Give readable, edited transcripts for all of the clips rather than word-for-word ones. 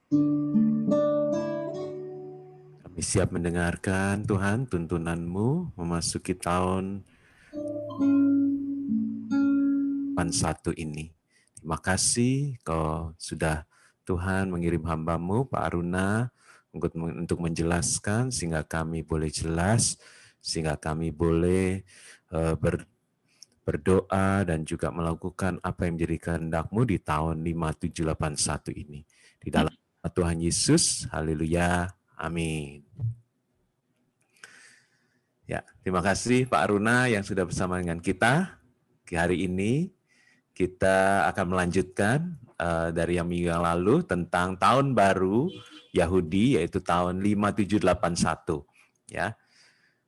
Kami siap mendengarkan Tuhan tuntunan-Mu memasuki tahun 81 ini. Terima kasih Kau sudah Tuhan mengirim hamba-Mu Pak Aruna untuk menjelaskan sehingga kami boleh jelas, sehingga kami boleh berdoa dan juga melakukan apa yang menjadi kehendak-Mu di tahun 5781 ini. Di dalam nama Tuhan Yesus, haleluya, amin. Ya, terima kasih Pak Aruna yang sudah bersama dengan kita. Hari ini kita akan melanjutkan dari yang minggu yang lalu tentang tahun baru Yahudi, yaitu tahun 5781. Ya,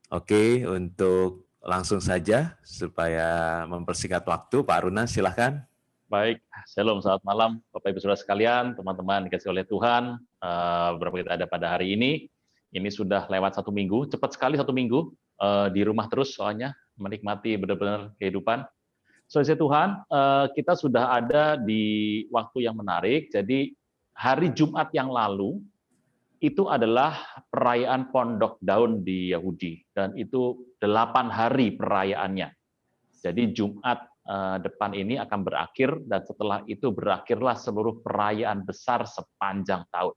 oke, untuk langsung saja supaya mempersingkat waktu, Pak Aruna silahkan. Baik, shalom, selamat malam Bapak Ibu Saudara sekalian, teman-teman dikasih oleh Tuhan. Berapa kita ada pada hari ini sudah lewat 1 minggu, cepat sekali 1 minggu, di rumah terus soalnya, menikmati benar-benar kehidupan. Saudara Tuhan, kita sudah ada di waktu yang menarik, jadi hari Jumat yang lalu, itu adalah perayaan Pondok Daun di Yahudi, dan itu 8 hari perayaannya. Jadi Jumat depan ini akan berakhir, dan setelah itu berakhirlah seluruh perayaan besar sepanjang tahun.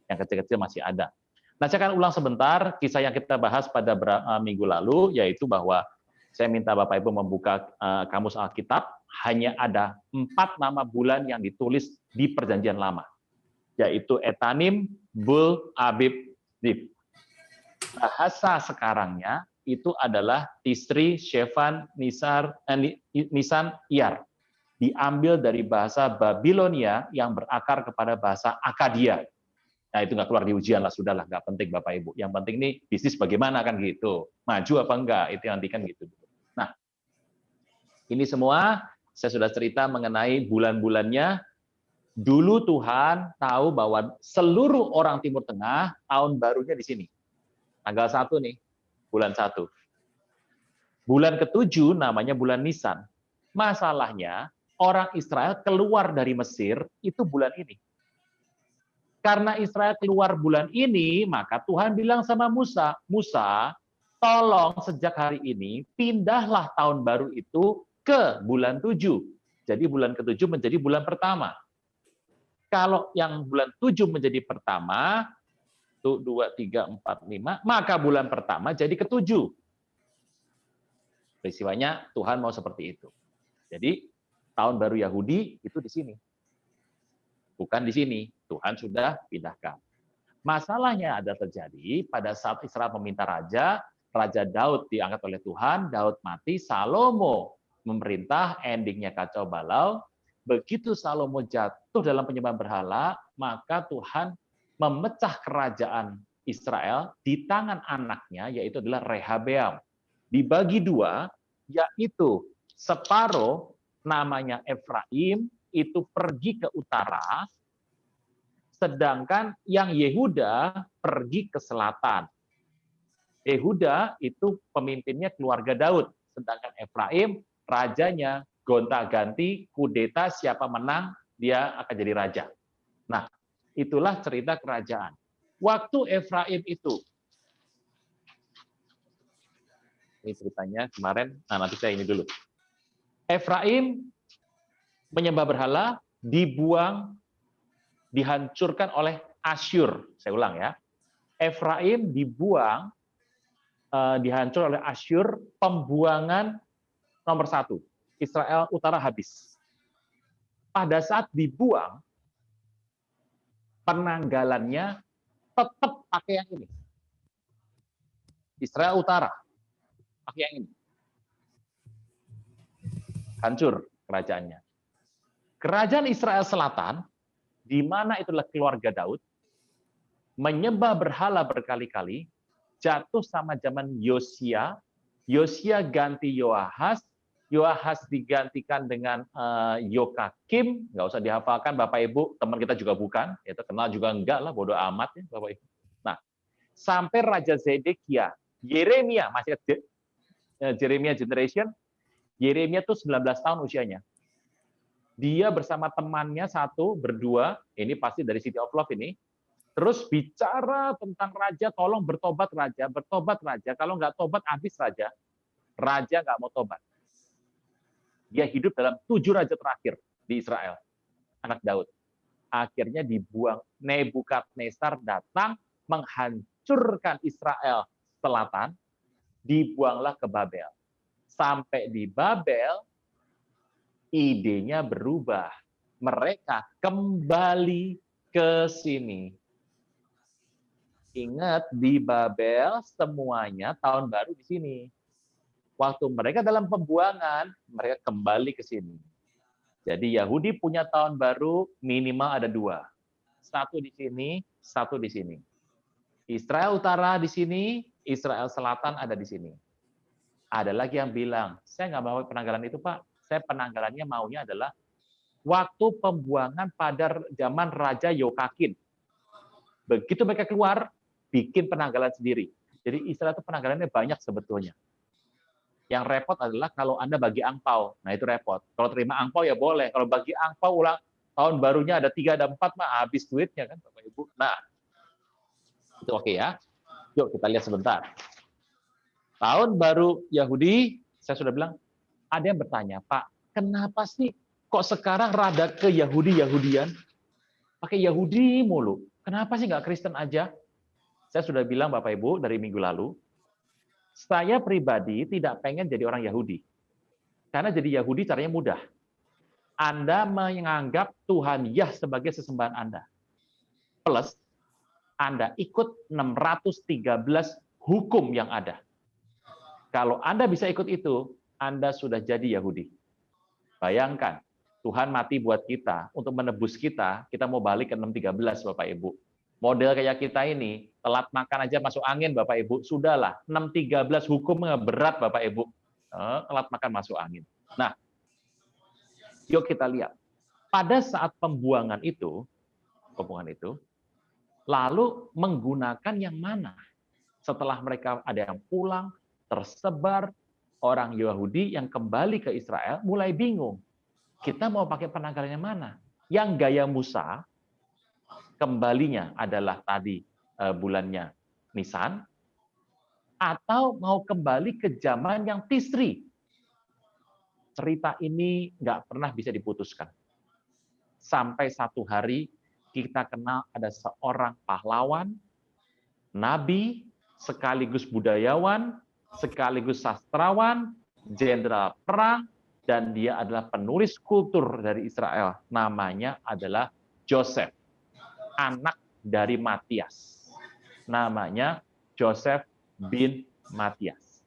Yang kecil-kecil masih ada. Nah, saya akan ulang sebentar kisah yang kita bahas pada minggu lalu, yaitu bahwa saya minta Bapak Ibu membuka kamus Alkitab, hanya ada 4 nama bulan yang ditulis di Perjanjian Lama, yaitu Etanim, Bul, Abib, Zif. Bahasa sekarangnya itu adalah Tisri, Shevan, Nisan, Iyar. Diambil dari bahasa Babilonia yang berakar kepada bahasa Akadia. Nah, itu nggak keluar di ujian lah, sudahlah, nggak penting Bapak Ibu. Yang penting nih bisnis bagaimana kan gitu. Maju apa enggak, itu nanti kan gitu. Nah, ini semua saya sudah cerita mengenai bulan-bulannya. Dulu Tuhan tahu bahwa seluruh orang Timur Tengah tahun barunya di sini. Tanggal 1 nih, bulan 1. Bulan ke-7 namanya bulan Nisan. Masalahnya, orang Israel keluar dari Mesir itu bulan ini. Karena Israel keluar bulan ini, maka Tuhan bilang sama Musa, Musa, tolong sejak hari ini, pindahlah tahun baru itu ke bulan 7. Jadi bulan ke-7 menjadi bulan pertama. Kalau yang bulan 7 menjadi pertama, 1, 2, 3, 4, 5, maka bulan pertama jadi ke-7. Peristiwanya Tuhan mau seperti itu. Jadi tahun baru Yahudi itu di sini. Bukan di sini. Tuhan sudah pindahkan. Masalahnya ada terjadi pada saat Israel meminta raja, Raja Daud diangkat oleh Tuhan, Daud mati, Salomo memerintah, endingnya kacau balau. Begitu Salomo jatuh dalam penyembahan berhala, maka Tuhan memecah kerajaan Israel di tangan anaknya, yaitu adalah Rehabeam. Dibagi 2, yaitu separuh namanya Efraim, itu pergi ke utara, sedangkan yang Yehuda pergi ke selatan. Yehuda itu pemimpinnya keluarga Daud, sedangkan Efraim rajanya gonta-ganti, kudeta, siapa menang, dia akan jadi raja. Nah, itulah cerita kerajaan. Waktu Efraim itu, ini ceritanya kemarin, nah nanti saya ini dulu. Efraim menyembah berhala, dibuang, dihancurkan oleh Asyur. Saya ulang ya. Efraim dibuang, dihancur oleh Asyur, pembuangan nomor 1. Israel Utara habis. Pada saat dibuang, penanggalannya tetap pakai yang ini. Israel Utara pakai yang ini. Hancur kerajaannya. Kerajaan Israel Selatan, di mana itulah keluarga Daud, menyembah berhala berkali-kali, jatuh sama zaman Yosia. Yosia ganti Yoahas, Yoahas digantikan dengan Yokakim, nggak usah dihafalkan Bapak Ibu, teman kita juga bukan, itu kenal juga enggak lah, bodoh amat ya Bapak Ibu. Nah, sampai Raja Zedekia, Yeremia, masih Jeremia generation, Yeremia itu 19 tahun usianya. Dia bersama temannya satu, berdua, ini pasti dari City of Love ini, terus bicara tentang raja, tolong bertobat raja, kalau nggak tobat habis raja. Raja nggak mau tobat. Dia hidup dalam 7 raja terakhir di Israel, anak Daud. Akhirnya dibuang. Nebukadnezar datang menghancurkan Israel selatan, dibuanglah ke Babel. Sampai di Babel, idenya berubah. Mereka kembali ke sini. Ingat, di Babel semuanya tahun baru di sini. Waktu mereka dalam pembuangan, mereka kembali ke sini. Jadi Yahudi punya tahun baru minimal ada 2. Satu di sini, satu di sini. Israel Utara di sini, Israel Selatan ada di sini. Ada lagi yang bilang, saya nggak mau penanggalan itu, Pak. Saya penanggalannya maunya adalah waktu pembuangan pada zaman Raja Yokakin. Begitu mereka keluar, bikin penanggalan sendiri. Jadi Israel itu penanggalannya banyak sebetulnya. Yang repot adalah kalau Anda bagi angpau. Nah, itu repot. Kalau terima angpau ya boleh. Kalau bagi angpau ulang tahun barunya ada 3, ada 4, mah habis duitnya kan, Bapak Ibu. Nah, itu oke ya. Yuk kita lihat sebentar. Tahun baru Yahudi, saya sudah bilang, ada yang bertanya, Pak, kenapa sih kok sekarang rada ke Yahudi-Yahudian? Pakai Yahudi mulu. Kenapa sih nggak Kristen aja? Saya sudah bilang Bapak Ibu dari minggu lalu, saya pribadi tidak pengen jadi orang Yahudi. Karena jadi Yahudi caranya mudah. Anda menganggap Tuhan Yah sebagai sesembahan Anda. Plus, Anda ikut 613 hukum yang ada. Kalau Anda bisa ikut itu, Anda sudah jadi Yahudi. Bayangkan, Tuhan mati buat kita, untuk menebus kita, kita mau balik ke 613, Bapak Ibu. Model kayak kita ini, telat makan aja masuk angin, Bapak Ibu. Sudahlah, 613 hukum berat, Bapak Ibu. Telat makan masuk angin. Nah, yuk kita lihat. Pada saat pembuangan itu, lalu menggunakan yang mana? Setelah mereka ada yang pulang, tersebar, orang Yahudi yang kembali ke Israel mulai bingung. Kita mau pakai penanggalan yang mana? Yang gaya Musa, kembalinya adalah tadi bulannya Nisan, atau mau kembali ke zaman yang Tisri. Cerita ini nggak pernah bisa diputuskan. Sampai satu hari kita kenal ada seorang pahlawan, nabi, sekaligus budayawan, sekaligus sastrawan, jenderal perang, dan dia adalah penulis kultur dari Israel. Namanya adalah Joseph, anak dari Matias. Namanya Joseph bin Matias.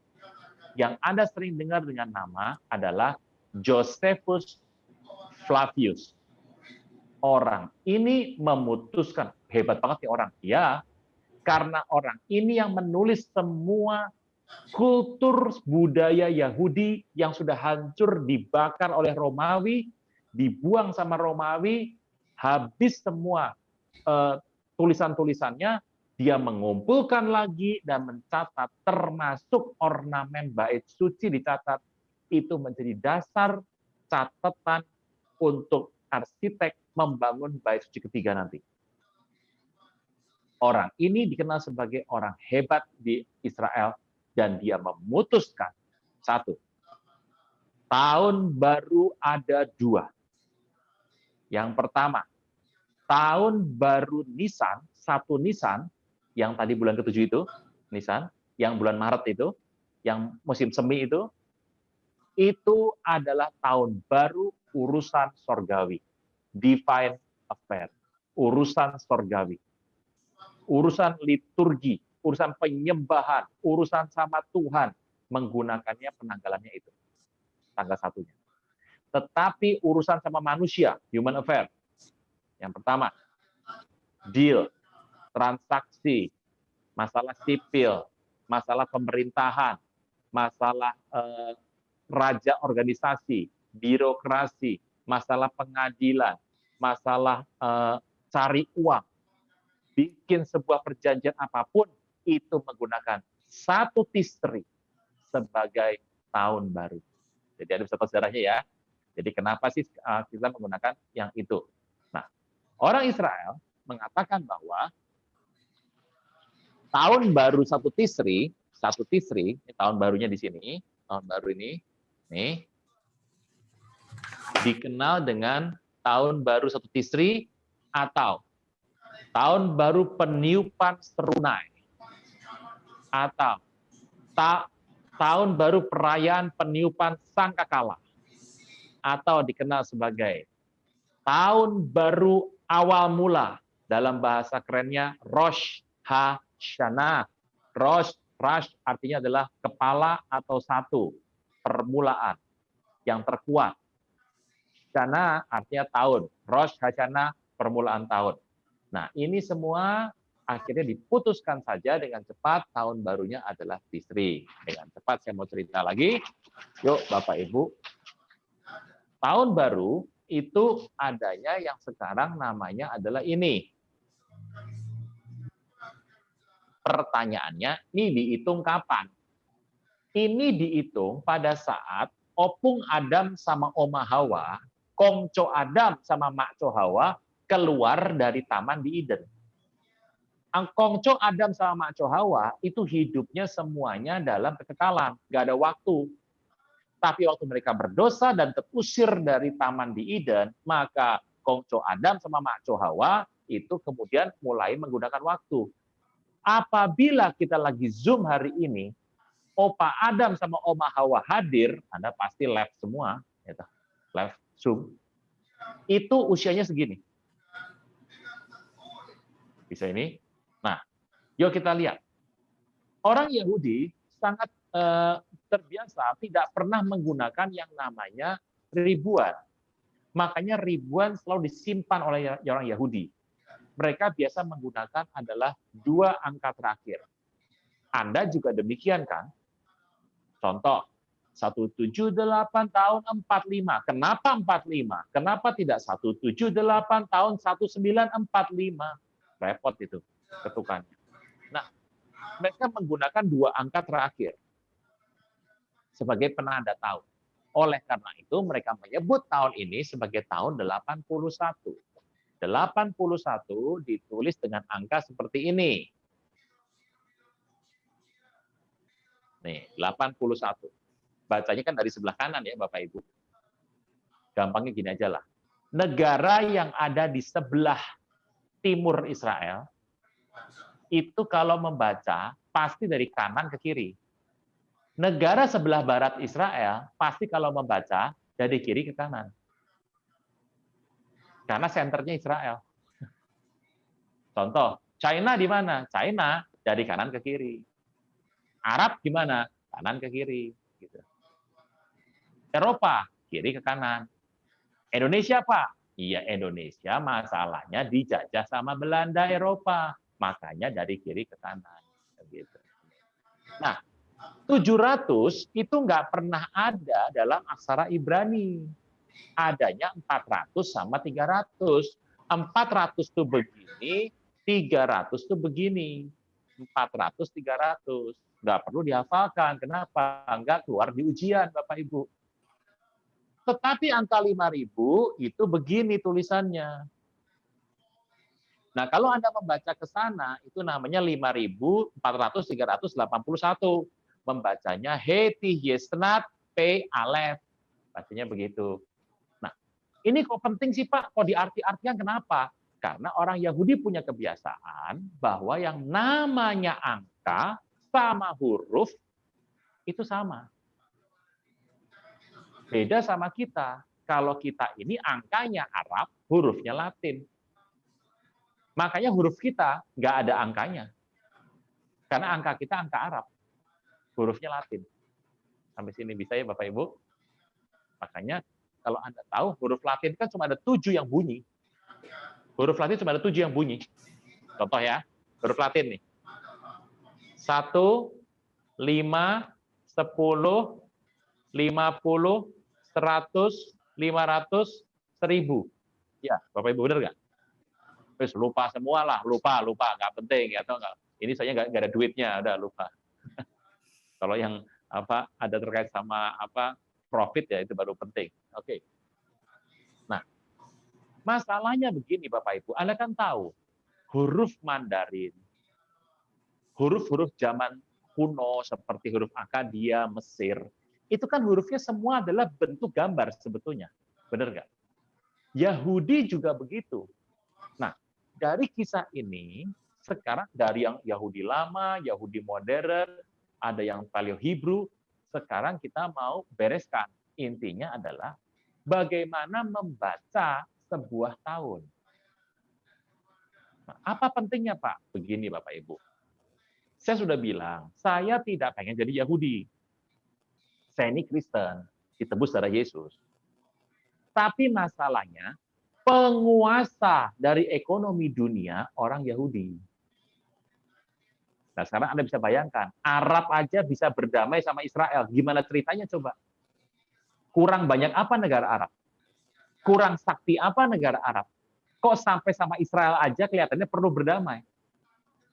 Yang Anda sering dengar dengan nama adalah Josephus Flavius. Orang ini memutuskan, hebat banget nih orang. Ya, karena orang ini yang menulis semua kultur budaya Yahudi yang sudah hancur, dibakar oleh Romawi, dibuang sama Romawi, habis semua tulisan-tulisannya, dia mengumpulkan lagi dan mencatat, termasuk ornamen bait suci dicatat. Itu menjadi dasar catatan untuk arsitek membangun bait suci ketiga nanti. Orang ini dikenal sebagai orang hebat di Israel, dan dia memutuskan, satu, tahun baru ada 2. Yang pertama, tahun baru Nisan, 1 Nisan, yang tadi bulan ke-7 itu, Nisan, yang bulan Maret itu, yang musim semi itu adalah tahun baru urusan sorgawi. Divine affair. Urusan sorgawi. Urusan liturgi, urusan penyembahan, urusan sama Tuhan, menggunakannya penanggalannya itu. Tanggal 1-nya. Tetapi urusan sama manusia, human affair. Yang pertama, deal, transaksi, masalah sipil, masalah pemerintahan, masalah raja organisasi, birokrasi, masalah pengadilan, masalah cari uang, bikin sebuah perjanjian apapun, itu menggunakan 1 Tisri sebagai tahun baru. Jadi ada saudara-saudaranya ya. Jadi kenapa sih kita menggunakan yang itu? Nah, orang Israel mengatakan bahwa tahun baru satu Tisri, ini tahun barunya di sini, tahun baru ini, nih, dikenal dengan tahun baru satu Tisri atau tahun baru peniupan serunai atau tahun baru perayaan peniupan sangkakala atau dikenal sebagai tahun baru awal mula, dalam bahasa kerennya Rosh Hashanah. Rosh artinya adalah kepala atau satu, permulaan yang terkuat. Shana artinya tahun. Rosh Hashanah, permulaan tahun. Nah, ini semua akhirnya diputuskan saja dengan cepat, tahun barunya adalah Tisri. Dengan cepat saya mau cerita lagi. Yuk Bapak Ibu. Tahun baru itu adanya yang sekarang namanya adalah ini. Pertanyaannya, ini dihitung kapan? Ini dihitung pada saat opung Adam sama Oma Hawa, kongco Adam sama makco Hawa keluar dari taman di Eden. Kongco Adam sama makco Hawa itu hidupnya semuanya dalam kekekalan, nggak ada waktu. Tapi waktu mereka berdosa dan terusir dari taman di Eden, maka kongco Adam sama makco Hawa itu kemudian mulai menggunakan waktu. Apabila kita lagi Zoom hari ini, Opa Adam sama Oma Hawa hadir, Anda pasti live semua, live Zoom. Itu usianya segini. Bisa ini. Nah, yuk kita lihat. Orang Yahudi sangat terbiasa tidak pernah menggunakan yang namanya ribuan. Makanya ribuan selalu disimpan oleh orang Yahudi. Mereka biasa menggunakan adalah 2 angka terakhir. Anda juga demikian kan? Contoh, 178 tahun 45. Kenapa 45? Kenapa tidak 178 tahun 1945? Repot itu ketukannya. Nah, mereka menggunakan 2 angka terakhir sebagai penanda tahun. Oleh karena itu mereka menyebut tahun ini sebagai tahun 81. 81 ditulis dengan angka seperti ini. Nih, 81. Bacanya kan dari sebelah kanan ya Bapak Ibu. Gampangnya gini aja lah. Negara yang ada di sebelah timur Israel, itu kalau membaca pasti dari kanan ke kiri. Negara sebelah barat Israel, pasti kalau membaca dari kiri ke kanan. Karena senternya Israel. Contoh, China di mana? China dari kanan ke kiri. Arab gimana? Kanan ke kiri. Gitu. Eropa, kiri ke kanan. Indonesia, Pak? Iya, Indonesia masalahnya dijajah sama Belanda Eropa. Makanya dari kiri ke kanan. Gitu. Nah, 700 itu nggak pernah ada dalam aksara Ibrani. Adanya 400 sama 300. 400 itu begini, 300 itu begini. 400, 300. Nggak perlu dihafalkan. Kenapa? Nggak keluar di ujian, Bapak Ibu. Tetapi angka 5.000 itu begini tulisannya. Nah, kalau Anda membaca ke sana, itu namanya 5.400, 381. Membacanya Heti Yesnat P Alef. Bacanya begitu. Nah, ini kok penting sih Pak? Kok diarti-artikan kenapa? Karena orang Yahudi punya kebiasaan bahwa yang namanya angka sama huruf itu sama. Beda sama kita. Kalau kita ini angkanya Arab, hurufnya Latin. Makanya huruf kita nggak ada angkanya. Karena angka kita angka Arab. Hurufnya Latin. Sampai sini bisa ya Bapak Ibu? Makanya kalau Anda tahu huruf Latin kan cuma ada 7 yang bunyi. Huruf Latin cuma ada 7 yang bunyi. Contoh ya, huruf Latin nih. 1, 5, 10, 50, 100, 500, 1000. Ya, Bapak Ibu benar nggak? Terus lupa semua lah, lupa, nggak penting atau nggak. Ini saya nggak ada duitnya, udah lupa. Kalau yang apa ada terkait sama apa profit ya itu baru penting. Oke. Masalahnya begini Bapak Ibu, Anda kan tahu, huruf Mandarin, huruf-huruf zaman kuno seperti huruf Akkadia, Mesir, itu kan hurufnya semua adalah bentuk gambar sebetulnya. Benar nggak? Yahudi juga begitu. Nah, dari kisah ini, sekarang dari yang Yahudi lama, Yahudi modern, ada yang Paleo Hebrew, sekarang kita mau bereskan. Intinya adalah bagaimana membaca sebuah tahun. Nah, apa pentingnya, Pak? Begini, Bapak Ibu. Saya sudah bilang, saya tidak pengen jadi Yahudi. Saya ini Kristen, ditebus darah Yesus. Tapi masalahnya, penguasa dari ekonomi dunia orang Yahudi. Nah, sekarang Anda bisa bayangkan, Arab aja bisa berdamai sama Israel. Gimana ceritanya coba? Kurang banyak apa negara Arab? Kurang sakti apa negara Arab? Kok sampai sama Israel aja kelihatannya perlu berdamai?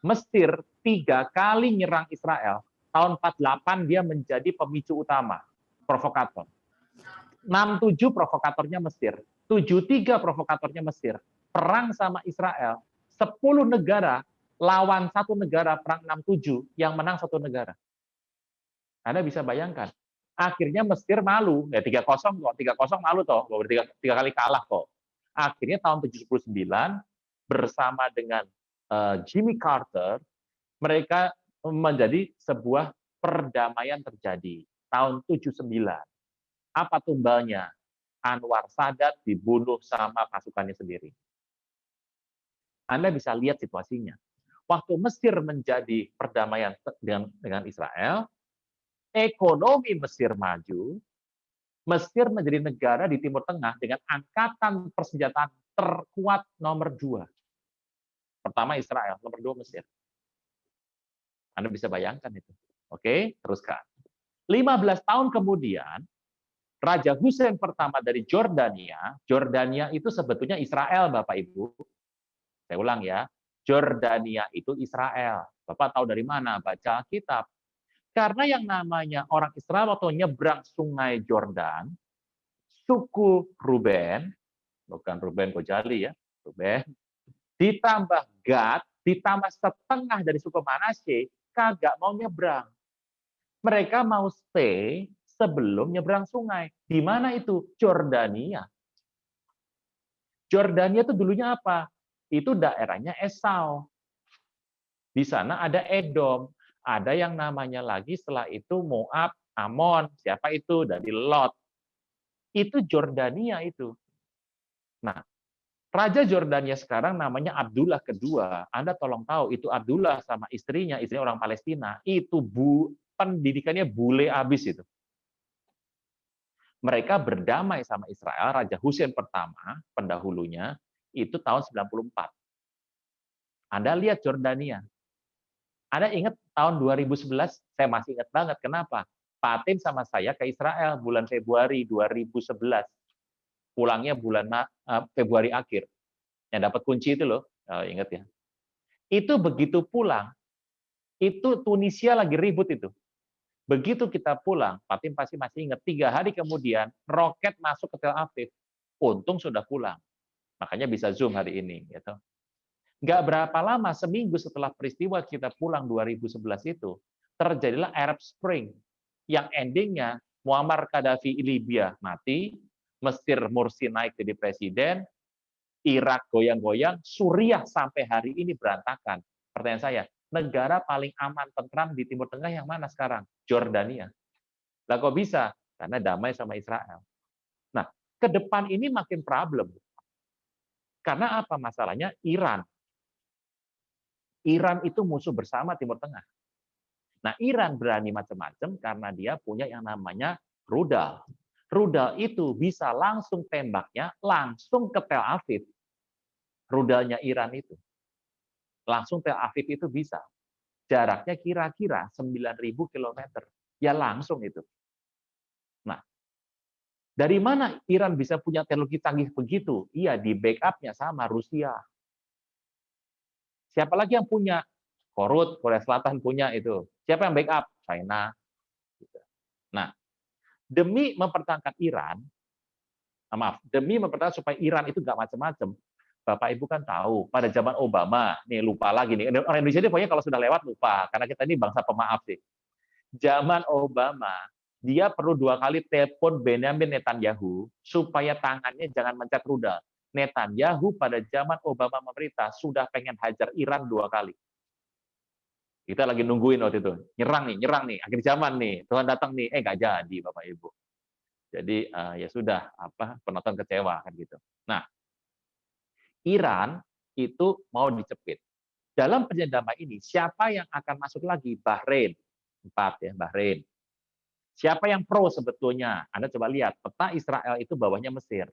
Mesir 3 kali nyerang Israel. Tahun 48 dia menjadi pemicu utama, provokator. 67 provokatornya Mesir. 73 provokatornya Mesir. Perang sama Israel, 10 negara lawan satu negara perang 67, yang menang satu negara. Anda bisa bayangkan. Akhirnya Mesir malu, ya 3-0 kok, 3-0 malu toh, tiga kali kalah kok. Akhirnya tahun 79 bersama dengan Jimmy Carter, mereka menjadi sebuah perdamaian terjadi tahun 79. Apa tumbalnya? Anwar Sadat dibunuh sama pasukannya sendiri. Anda bisa lihat situasinya. Waktu Mesir menjadi perdamaian dengan Israel, ekonomi Mesir maju, Mesir menjadi negara di Timur Tengah dengan angkatan persenjataan terkuat nomor 2. Pertama Israel, nomor 2 Mesir. Anda bisa bayangkan itu. Oke, teruskan. 15 tahun kemudian, Raja Hussein pertama dari Jordania, Jordania itu sebetulnya Israel, Bapak Ibu. Saya ulang ya, Jordania itu Israel. Bapak tahu dari mana? Baca Alkitab. Karena yang namanya orang Israel waktu nyebrang sungai Jordan, suku Ruben, bukan Ruben Gojali ya, Ruben, ditambah Gad, ditambah setengah dari suku Manasye, kagak mau nyebrang. Mereka mau stay sebelum nyebrang sungai. Di mana itu? Jordania. Jordania itu dulunya apa? Itu daerahnya Esau. Di sana ada Edom. Ada yang namanya lagi setelah itu Moab, Amon. Siapa itu? Dari Lot. Itu Jordania itu. Nah, Raja Jordania sekarang namanya Abdullah kedua. Anda tolong tahu, itu Abdullah sama istrinya orang Palestina. Itu pendidikannya bule abis itu. Mereka berdamai sama Israel, Raja Hussein pertama, pendahulunya, itu tahun 94. Anda lihat Jordania. Anda ingat tahun 2011, saya masih ingat banget. Kenapa? Patin sama saya ke Israel bulan Februari 2011. Pulangnya bulan Februari akhir. Yang dapat kunci itu loh, ingat ya. Itu begitu pulang, itu Tunisia lagi ribut itu. Begitu kita pulang, Patin pasti masih ingat, 3 hari kemudian roket masuk ke Tel Aviv. Untung sudah pulang. Makanya bisa Zoom hari ini. Gitu. Nggak berapa lama, seminggu setelah peristiwa kita pulang 2011 itu, terjadilah Arab Spring, yang endingnya Muammar Gaddafi Libya mati, Mesir Morsi naik jadi presiden, Irak goyang-goyang, Suriah sampai hari ini berantakan. Pertanyaan saya, negara paling aman tentram di Timur Tengah yang mana sekarang? Jordania. Lah kok bisa? Karena damai sama Israel. Nah, ke depan ini makin problem. Karena apa masalahnya? Iran. Iran itu musuh bersama Timur Tengah. Nah, Iran berani macam-macam karena dia punya yang namanya rudal. Rudal itu bisa langsung tembaknya langsung ke Tel Aviv. Rudalnya Iran itu. Langsung Tel Aviv itu bisa. Jaraknya kira-kira 9.000 km. Ya langsung itu. Nah, dari mana Iran bisa punya teknologi canggih begitu? Iya, di backup-nya sama Rusia. Siapa lagi yang punya? Korea Selatan punya itu. Siapa yang backup? China. Nah, demi mempertahankan Iran, demi mempertahankan supaya Iran itu nggak macam-macam. Bapak Ibu kan tahu, pada zaman Obama, nih lupa lagi nih, orang Indonesia ini pokoknya kalau sudah lewat lupa, karena kita ini bangsa pemaaf sih. Zaman Obama, dia perlu 2 kali telepon Benjamin Netanyahu supaya tangannya jangan mencet rudal. Netanyahu pada zaman Obama memerintah sudah pengen hajar Iran 2 kali. Kita lagi nungguin waktu itu, nyerang nih, akhir zaman nih, Tuhan datang nih, nggak jadi Bapak Ibu. Jadi ya sudah, penonton kecewa kan gitu. Nah, Iran itu mau dicepit. Dalam perjanjian damai ini, siapa yang akan masuk lagi? Bahrain. 4 ya, Bahrain. Siapa yang pro sebetulnya? Anda coba lihat, peta Israel itu bawahnya Mesir.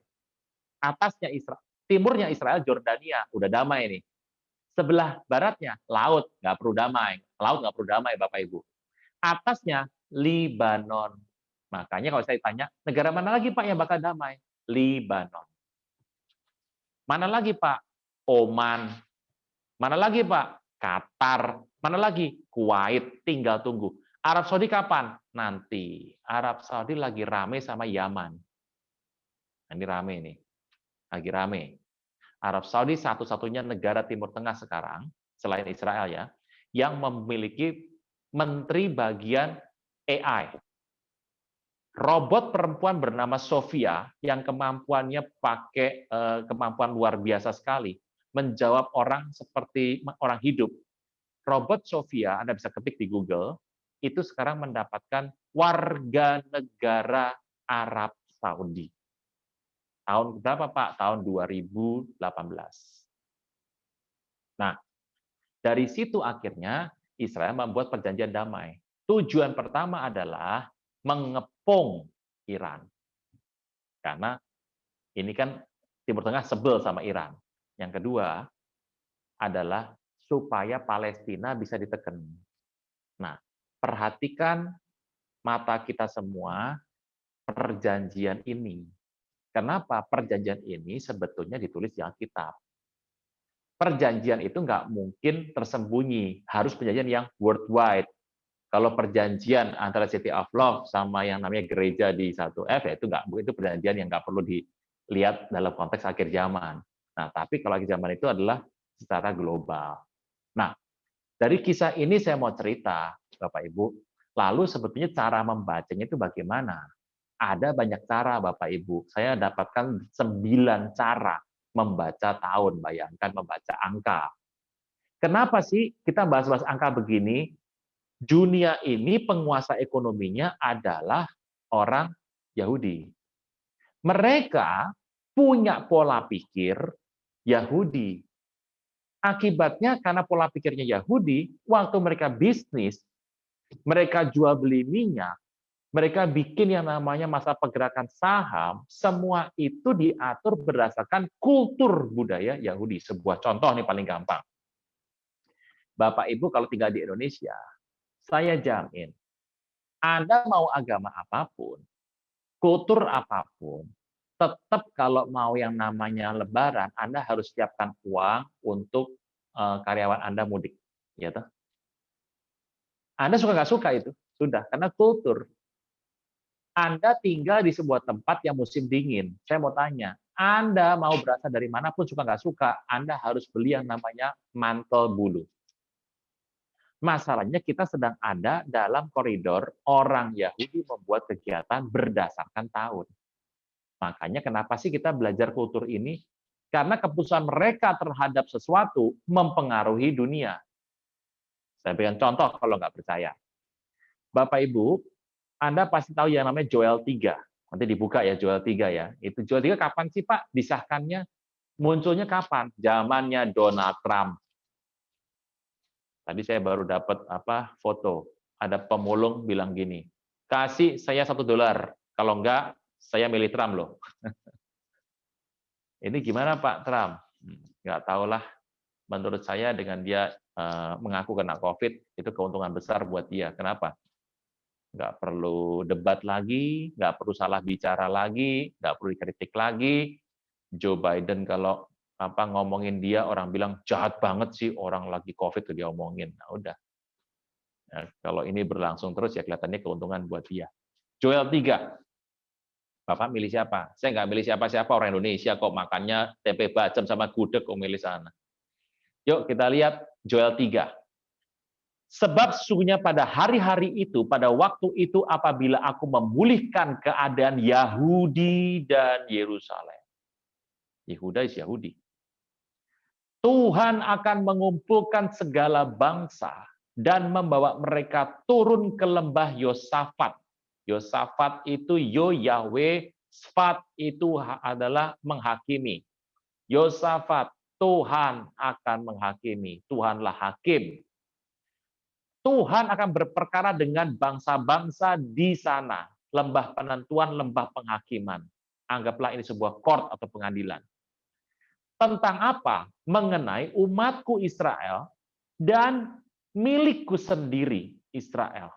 Atasnya Israel, timurnya Israel, Jordania, udah damai nih. Sebelah baratnya, laut, nggak perlu damai. Laut nggak perlu damai, Bapak Ibu. Atasnya, Libanon. Makanya kalau saya tanya, negara mana lagi Pak yang bakal damai? Libanon. Mana lagi Pak? Oman. Mana lagi Pak? Qatar. Mana lagi? Kuwait. Tinggal tunggu. Arab Saudi kapan? Nanti. Arab Saudi lagi rame sama Yaman. Ini rame nih. Lagi rame. Arab Saudi satu-satunya negara Timur Tengah sekarang, selain Israel ya, yang memiliki menteri bagian AI. Robot perempuan bernama Sofia yang kemampuannya pakai kemampuan luar biasa sekali, menjawab orang seperti orang hidup. Robot Sofia, Anda bisa ketik di Google, itu sekarang mendapatkan warga negara Arab Saudi. Tahun berapa Pak? Tahun 2018. Nah, dari situ akhirnya Israel membuat perjanjian damai. Tujuan pertama adalah mengepung Iran. Karena ini kan Timur Tengah sebel sama Iran. Yang kedua adalah supaya Palestina bisa ditekan. Nah, perhatikan mata kita semua perjanjian ini. Kenapa perjanjian ini sebetulnya ditulis di Alkitab? Perjanjian itu nggak mungkin tersembunyi, harus perjanjian yang worldwide. Kalau perjanjian antara City of Love sama yang namanya gereja di 1F, ya itu perjanjian yang nggak perlu dilihat dalam konteks akhir zaman. Nah, tapi kalau akhir zaman itu adalah secara global. Nah, dari kisah ini saya mau cerita, Bapak Ibu, lalu sebetulnya cara membacanya itu bagaimana? Ada banyak cara, Bapak Ibu. Saya dapatkan 9 cara membaca tahun, bayangkan membaca angka. Kenapa sih kita bahas-bahas angka begini? Dunia ini penguasa ekonominya adalah orang Yahudi. Mereka punya pola pikir Yahudi. Akibatnya karena pola pikirnya Yahudi, waktu mereka bisnis, mereka jual beli minyak, mereka bikin yang namanya masa pergerakan saham, semua itu diatur berdasarkan kultur budaya Yahudi. Sebuah contoh nih paling gampang. Bapak Ibu kalau tinggal di Indonesia, saya jamin, Anda mau agama apapun, kultur apapun, tetap kalau mau yang namanya lebaran, Anda harus siapkan uang untuk karyawan Anda mudik. Ya, toh? Anda suka nggak suka itu? Sudah, karena kultur. Anda tinggal di sebuah tempat yang musim dingin. Saya mau tanya, Anda mau berasal dari manapun, suka nggak suka, Anda harus beli yang namanya mantel bulu. Masalahnya kita sedang ada dalam koridor orang Yahudi membuat kegiatan berdasarkan tahun. Makanya kenapa sih kita belajar kultur ini? Karena keputusan mereka terhadap sesuatu mempengaruhi dunia. Saya berikan contoh kalau nggak percaya. Bapak Ibu, Anda pasti tahu yang namanya Joel 3. Nanti dibuka ya Joel 3 ya. Itu Joel 3 kapan sih Pak disahkannya? Munculnya kapan? Zamannya Donald Trump. Tadi saya baru dapat foto. Ada pemulung bilang gini, kasih saya $1, kalau enggak saya milih Trump loh. Ini gimana Pak Trump? Nggak tahulah. Menurut saya dengan dia mengaku kena COVID, itu keuntungan besar buat dia. Kenapa? Nggak perlu debat lagi, nggak perlu salah bicara lagi, nggak perlu dikritik lagi. Joe Biden kalau ngomongin dia, orang bilang jahat banget sih orang lagi COVID tuh dia omongin. Nah, udah. Nah, kalau ini berlangsung terus ya kelihatannya keuntungan buat dia. Joel 3. Bapak milih siapa? Saya nggak milih siapa-siapa, orang Indonesia kok, makannya tempe bacem sama gudeg kok milih sana. Yuk kita lihat Joel 3. Sebab sesungguhnya pada hari-hari itu, pada waktu itu apabila aku memulihkan keadaan Yahudi dan Yerusalem. Yehuda is Yahudi. Tuhan akan mengumpulkan segala bangsa dan membawa mereka turun ke lembah Yosafat. Yosafat itu Yo Yahweh, Sfat itu adalah menghakimi. Yosafat, Tuhan akan menghakimi. Tuhanlah hakim. Tuhan akan berperkara dengan bangsa-bangsa di sana. Lembah penentuan, lembah penghakiman. Anggaplah ini sebuah court atau pengadilan. Tentang apa? Mengenai umatku Israel dan milikku sendiri Israel.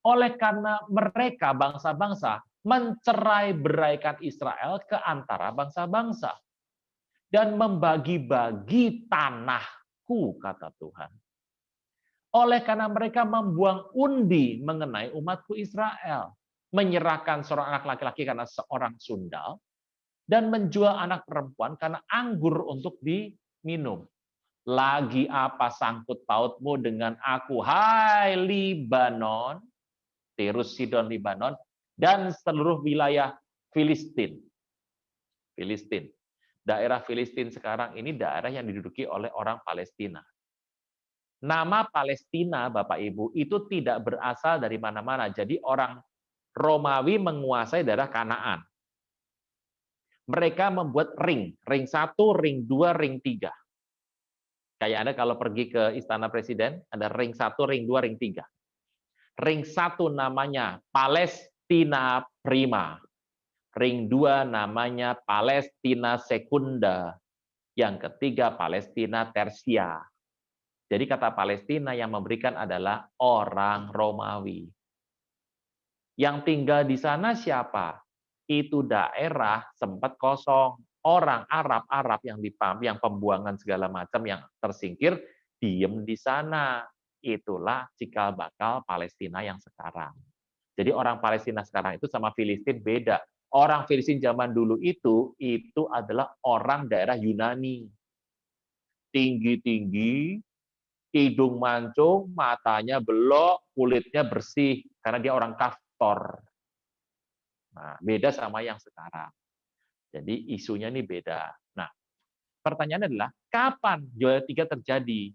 Oleh karena mereka, bangsa-bangsa, mencerai-beraikan Israel ke antara bangsa-bangsa. Dan membagi-bagi tanahku, kata Tuhan. Oleh karena mereka membuang undi mengenai umatku Israel, menyerahkan seorang anak laki-laki karena seorang sundal, dan menjual anak perempuan karena anggur untuk diminum. Lagi apa sangkut pautmu dengan aku, hai Libanon, Tirus, Sidon, Libanon, dan seluruh wilayah Filistin. Filistin. Daerah Filistin sekarang ini daerah yang diduduki oleh orang Palestina. Nama Palestina, Bapak Ibu, itu tidak berasal dari mana-mana. Jadi orang Romawi menguasai daerah Kanaan. Mereka membuat ring 1, ring 2, ring 3. Kayak Anda kalau pergi ke Istana Presiden, ada ring 1, ring 2, ring 3. Ring 1 namanya Palestina Prima. Ring 2 namanya Palestina Sekunda. Yang ketiga Palestina Tersia. Jadi kata Palestina yang memberikan adalah orang Romawi. Yang tinggal di sana siapa? Itu daerah sempat kosong. Orang Arab yang pembuangan segala macam yang tersingkir, diem di sana. Itulah cikal bakal Palestina yang sekarang. Jadi orang Palestina sekarang itu sama Filistin beda. Orang Filistin zaman dulu itu adalah orang daerah Yunani. Tinggi-tinggi, hidung mancung, matanya belok, kulitnya bersih, karena dia orang Kaftor. Nah, beda sama yang sekarang. Jadi isunya ini beda. Nah, pertanyaannya adalah, kapan Joel 3 terjadi?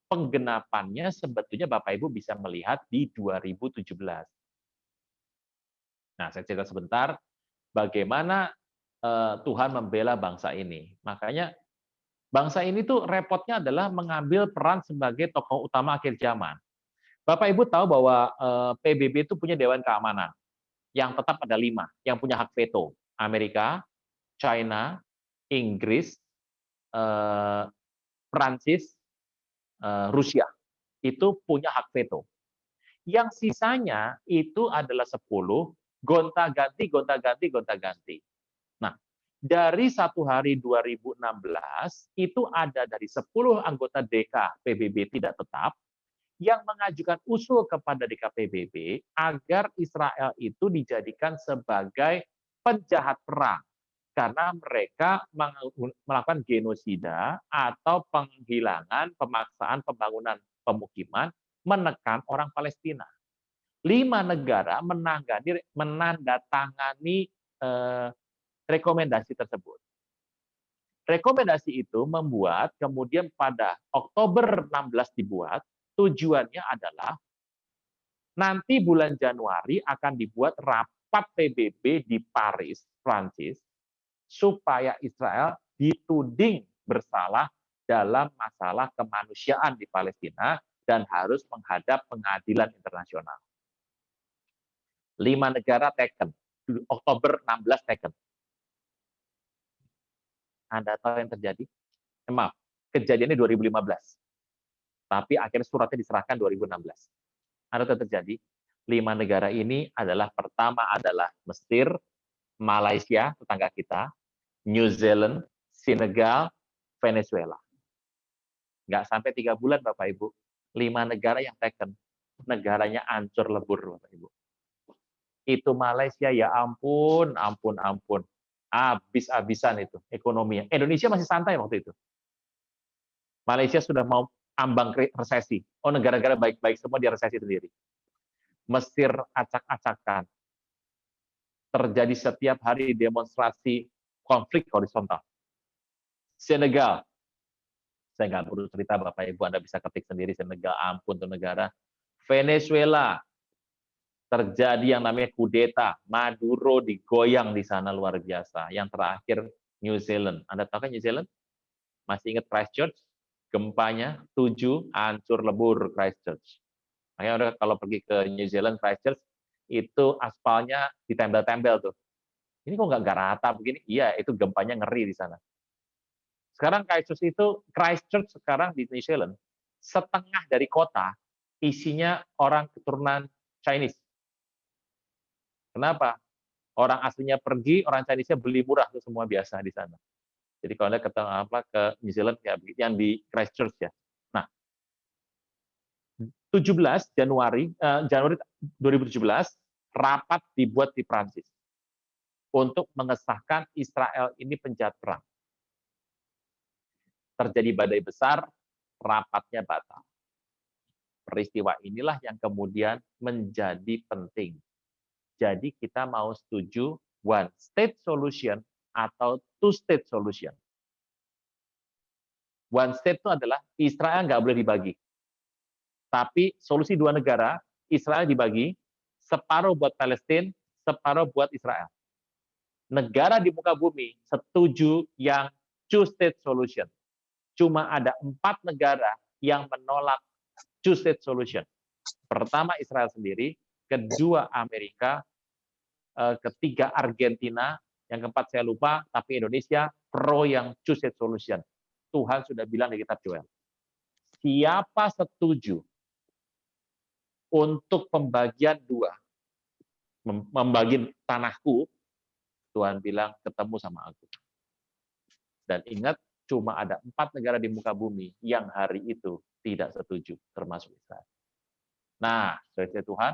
Penggenapannya sebetulnya Bapak Ibu bisa melihat di 2017. Nah, saya cerita sebentar bagaimana Tuhan membela bangsa ini. Makanya bangsa ini tuh repotnya adalah mengambil peran sebagai tokoh utama akhir zaman. Bapak Ibu tahu bahwa PBB itu punya Dewan Keamanan yang tetap ada 5 yang punya hak veto. Amerika, China, Inggris, Prancis, Rusia. Itu punya hak veto. Yang sisanya itu adalah 10, gonta-ganti, gonta-ganti, gonta-ganti. Nah, dari 1 hari 2016, itu ada dari 10 anggota DK PBB tidak tetap, yang mengajukan usul kepada DKPBB agar Israel itu dijadikan sebagai penjahat perang karena mereka melakukan genosida atau penghilangan, pemaksaan pembangunan pemukiman menekan orang Palestina. 5 negara menandatangani rekomendasi tersebut. Rekomendasi itu membuat kemudian pada Oktober 16 dibuat. Tujuannya adalah nanti bulan Januari akan dibuat rapat PBB di Paris, Prancis, supaya Israel dituding bersalah dalam masalah kemanusiaan di Palestina dan harus menghadap pengadilan internasional. 5 negara taken, Oktober 16 taken. Anda tahu yang terjadi? Maaf, kejadiannya 2015. Tapi akhirnya suratnya diserahkan 2016. Ada yang terjadi? 5 negara ini adalah pertama adalah Mesir, Malaysia, tetangga kita, New Zealand, Senegal, Venezuela. Nggak sampai 3 bulan, Bapak Ibu. 5 negara yang taken. Negaranya hancur lebur, Bapak Ibu. Itu Malaysia ya ampun, ampun, ampun. Habis-habisan itu ekonominya. Indonesia masih santai waktu itu. Malaysia sudah mau ambang resesi. Oh, negara-negara baik-baik semua dia resesi sendiri. Mesir acak-acakan. Terjadi setiap hari demonstrasi konflik horizontal. Senegal, saya nggak perlu cerita, Bapak Ibu, Anda bisa ketik sendiri Senegal, ampun tuh negara. Venezuela, terjadi yang namanya kudeta, Maduro digoyang di sana luar biasa. Yang terakhir New Zealand, Anda tahu kan New Zealand? Masih ingat Christchurch? Gempanya 7, hancur lebur Christchurch. Makanya kalau pergi ke New Zealand, Christchurch, itu aspalnya ditempel-tempel tuh. Ini kok nggak rata begini? Iya, itu gempanya ngeri di sana. Sekarang Christchurch sekarang di New Zealand, setengah dari kota isinya orang keturunan Chinese. Kenapa? Orang aslinya pergi, orang Chinese-nya beli murah, itu semua biasa di sana. Jadi kalau Anda ke New Zealand ya yang di Christchurch ya. Nah, 17 Januari 2017 rapat dibuat di Prancis untuk mengesahkan Israel ini penjahat perang. Terjadi badai besar, rapatnya batal. Peristiwa inilah yang kemudian menjadi penting. Jadi kita mau setuju one state solution atau two state solution. One state itu adalah Israel nggak boleh dibagi. Tapi solusi dua negara, Israel dibagi, separuh buat Palestina, separuh buat Israel. Negara di muka bumi setuju yang two state solution. Cuma ada 4 negara yang menolak two state solution. Pertama Israel sendiri, kedua Amerika, ketiga Argentina, yang keempat saya lupa, tapi Indonesia pro yang two state solution. Tuhan sudah bilang di kitab Yoel. Siapa setuju untuk pembagian dua, membagi tanahku, Tuhan bilang ketemu sama aku. Dan ingat, cuma ada 4 negara di muka bumi yang hari itu tidak setuju, termasuk Israel. Nah, saudara Tuhan,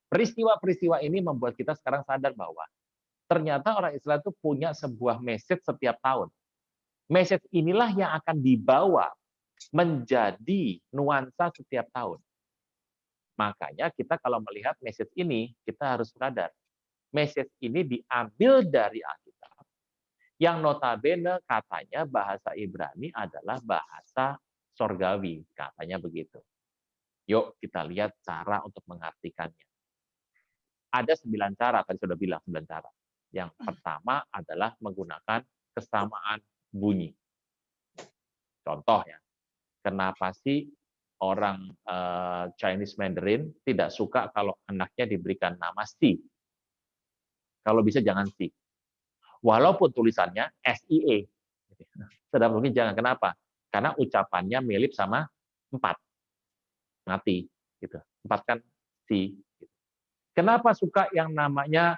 peristiwa-peristiwa ini membuat kita sekarang sadar bahwa ternyata orang Israel itu punya sebuah message setiap tahun. Message inilah yang akan dibawa menjadi nuansa setiap tahun. Makanya kita kalau melihat message ini, kita harus sadar. Message ini diambil dari Alkitab, yang notabene katanya bahasa Ibrani adalah bahasa sorgawi, katanya begitu. Yuk kita lihat cara untuk mengartikannya. Ada 9 cara, tadi sudah bilang 9 cara. Yang pertama adalah menggunakan kesamaan bunyi. Contoh ya, kenapa sih orang Chinese Mandarin tidak suka kalau anaknya diberikan nama Si? Kalau bisa jangan Si. Walaupun tulisannya SIE. Sedang mungkin jangan. Kenapa? Karena ucapannya mirip sama 4. Mati. Gitu. 4 kan Si. Kenapa suka yang namanya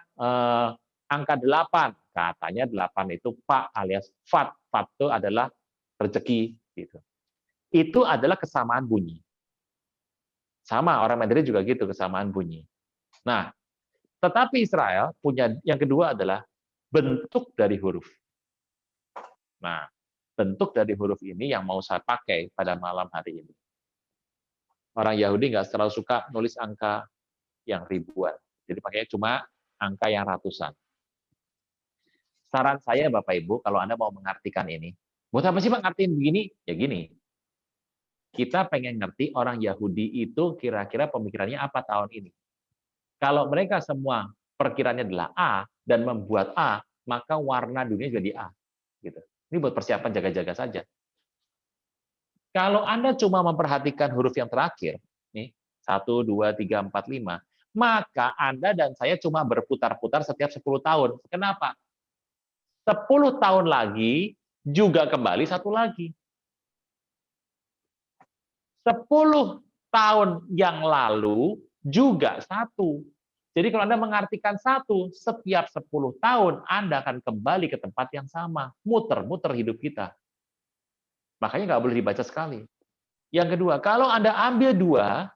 angka 8? Katanya 8 itu Pak alias Fat. Fat itu adalah rezeki. Gitu. Itu adalah kesamaan bunyi. Sama, orang Mandarin juga gitu, kesamaan bunyi. Nah, tetapi Israel punya yang kedua adalah bentuk dari huruf. Nah, bentuk dari huruf ini yang mau saya pakai pada malam hari ini. Orang Yahudi nggak terlalu suka nulis angka yang ribuan. Jadi pakainya cuma angka yang ratusan. Saran saya Bapak Ibu, kalau Anda mau mengartikan ini, buat apa sih Pak ngartiin begini? Ya gini, kita pengen ngerti orang Yahudi itu kira-kira pemikirannya apa tahun ini. Kalau mereka semua perkiranya adalah A dan membuat A, maka warna dunia jadi A. Gitu. Ini buat persiapan jaga-jaga saja. Kalau Anda cuma memperhatikan huruf yang terakhir, nih 1, 2, 3, 4, 5, maka Anda dan saya cuma berputar-putar setiap 10 tahun. Kenapa? 10 tahun lagi juga kembali satu lagi. 10 tahun yang lalu juga satu. Jadi kalau Anda mengartikan satu, setiap 10 tahun Anda akan kembali ke tempat yang sama. Muter-muter hidup kita. Makanya nggak boleh dibaca sekali. Yang kedua, kalau Anda ambil 2,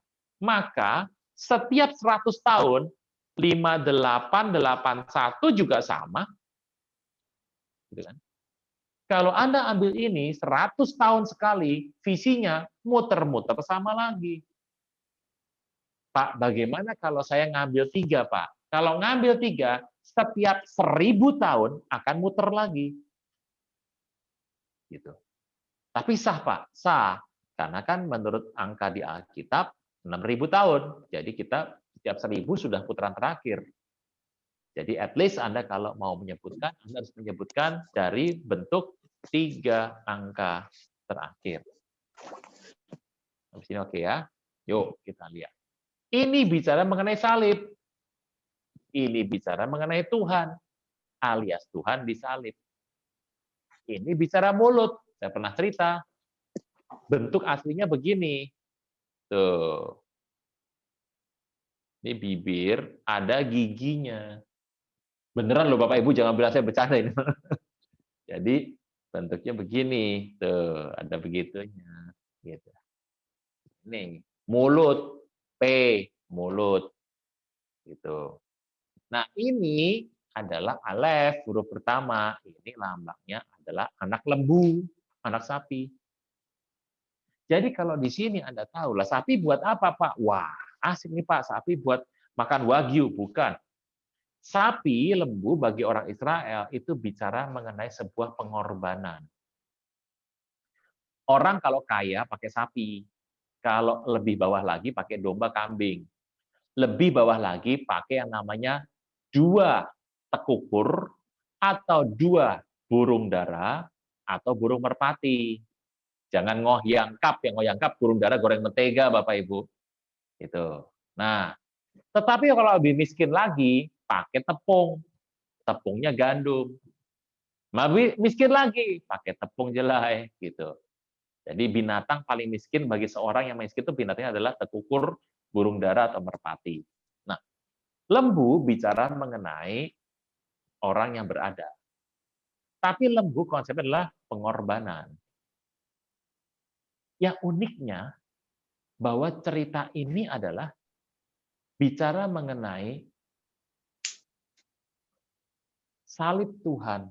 maka setiap 100 tahun, 5881 juga sama. Gitu kan? Kalau Anda ambil ini 100 tahun sekali, visinya muter-muter sama lagi. Pak, bagaimana kalau saya ngambil 3, Pak? Kalau ngambil 3, setiap 1000 tahun akan muter lagi. Gitu. Tapi sah, Pak, sah. Karena kan menurut angka di Alkitab 6.000 tahun. Jadi kita setiap 1000 sudah putaran terakhir. Jadi at least Anda kalau mau menyebutkan, Anda harus menyebutkan dari bentuk 3 angka terakhir. Habis ini oke ya? Yuk kita lihat. Ini bicara mengenai salib. Ini bicara mengenai Tuhan, alias Tuhan disalib. Ini bicara mulut. Saya pernah cerita, bentuk aslinya begini. Tuh. Ini bibir, ada giginya. Beneran loh Bapak Ibu, jangan bilang saya bercanda ini. Jadi bentuknya begini. Tuh, ada begitunya. Gitu. Nih, mulut. P, mulut. Gitu. Nah, ini adalah alef, huruf pertama. Ini lambangnya adalah anak lembu, anak sapi. Jadi kalau di sini Anda tahu, lah sapi buat apa, Pak? Wah, asik nih Pak, sapi buat makan wagyu. Bukan. Sapi, lembu bagi orang Israel itu bicara mengenai sebuah pengorbanan. Orang kalau kaya pakai sapi. Kalau lebih bawah lagi pakai domba kambing. Lebih bawah lagi pakai yang namanya 2 tekukur atau 2 burung dara atau burung merpati. Jangan ngoyang kap, yang ngoyang kap burung dara goreng mentega Bapak Ibu. Itu. Nah, tetapi kalau lebih miskin lagi pakai tepung. Tepungnya gandum. Lebih miskin lagi pakai tepung jelai gitu. Jadi binatang paling miskin bagi seorang yang miskin itu binatangnya adalah tekukur, burung dara atau merpati. Nah, lembu bicara mengenai orang yang berada. Tapi lembu konsepnya adalah pengorbanan. Yang uniknya bahwa cerita ini adalah bicara mengenai salib Tuhan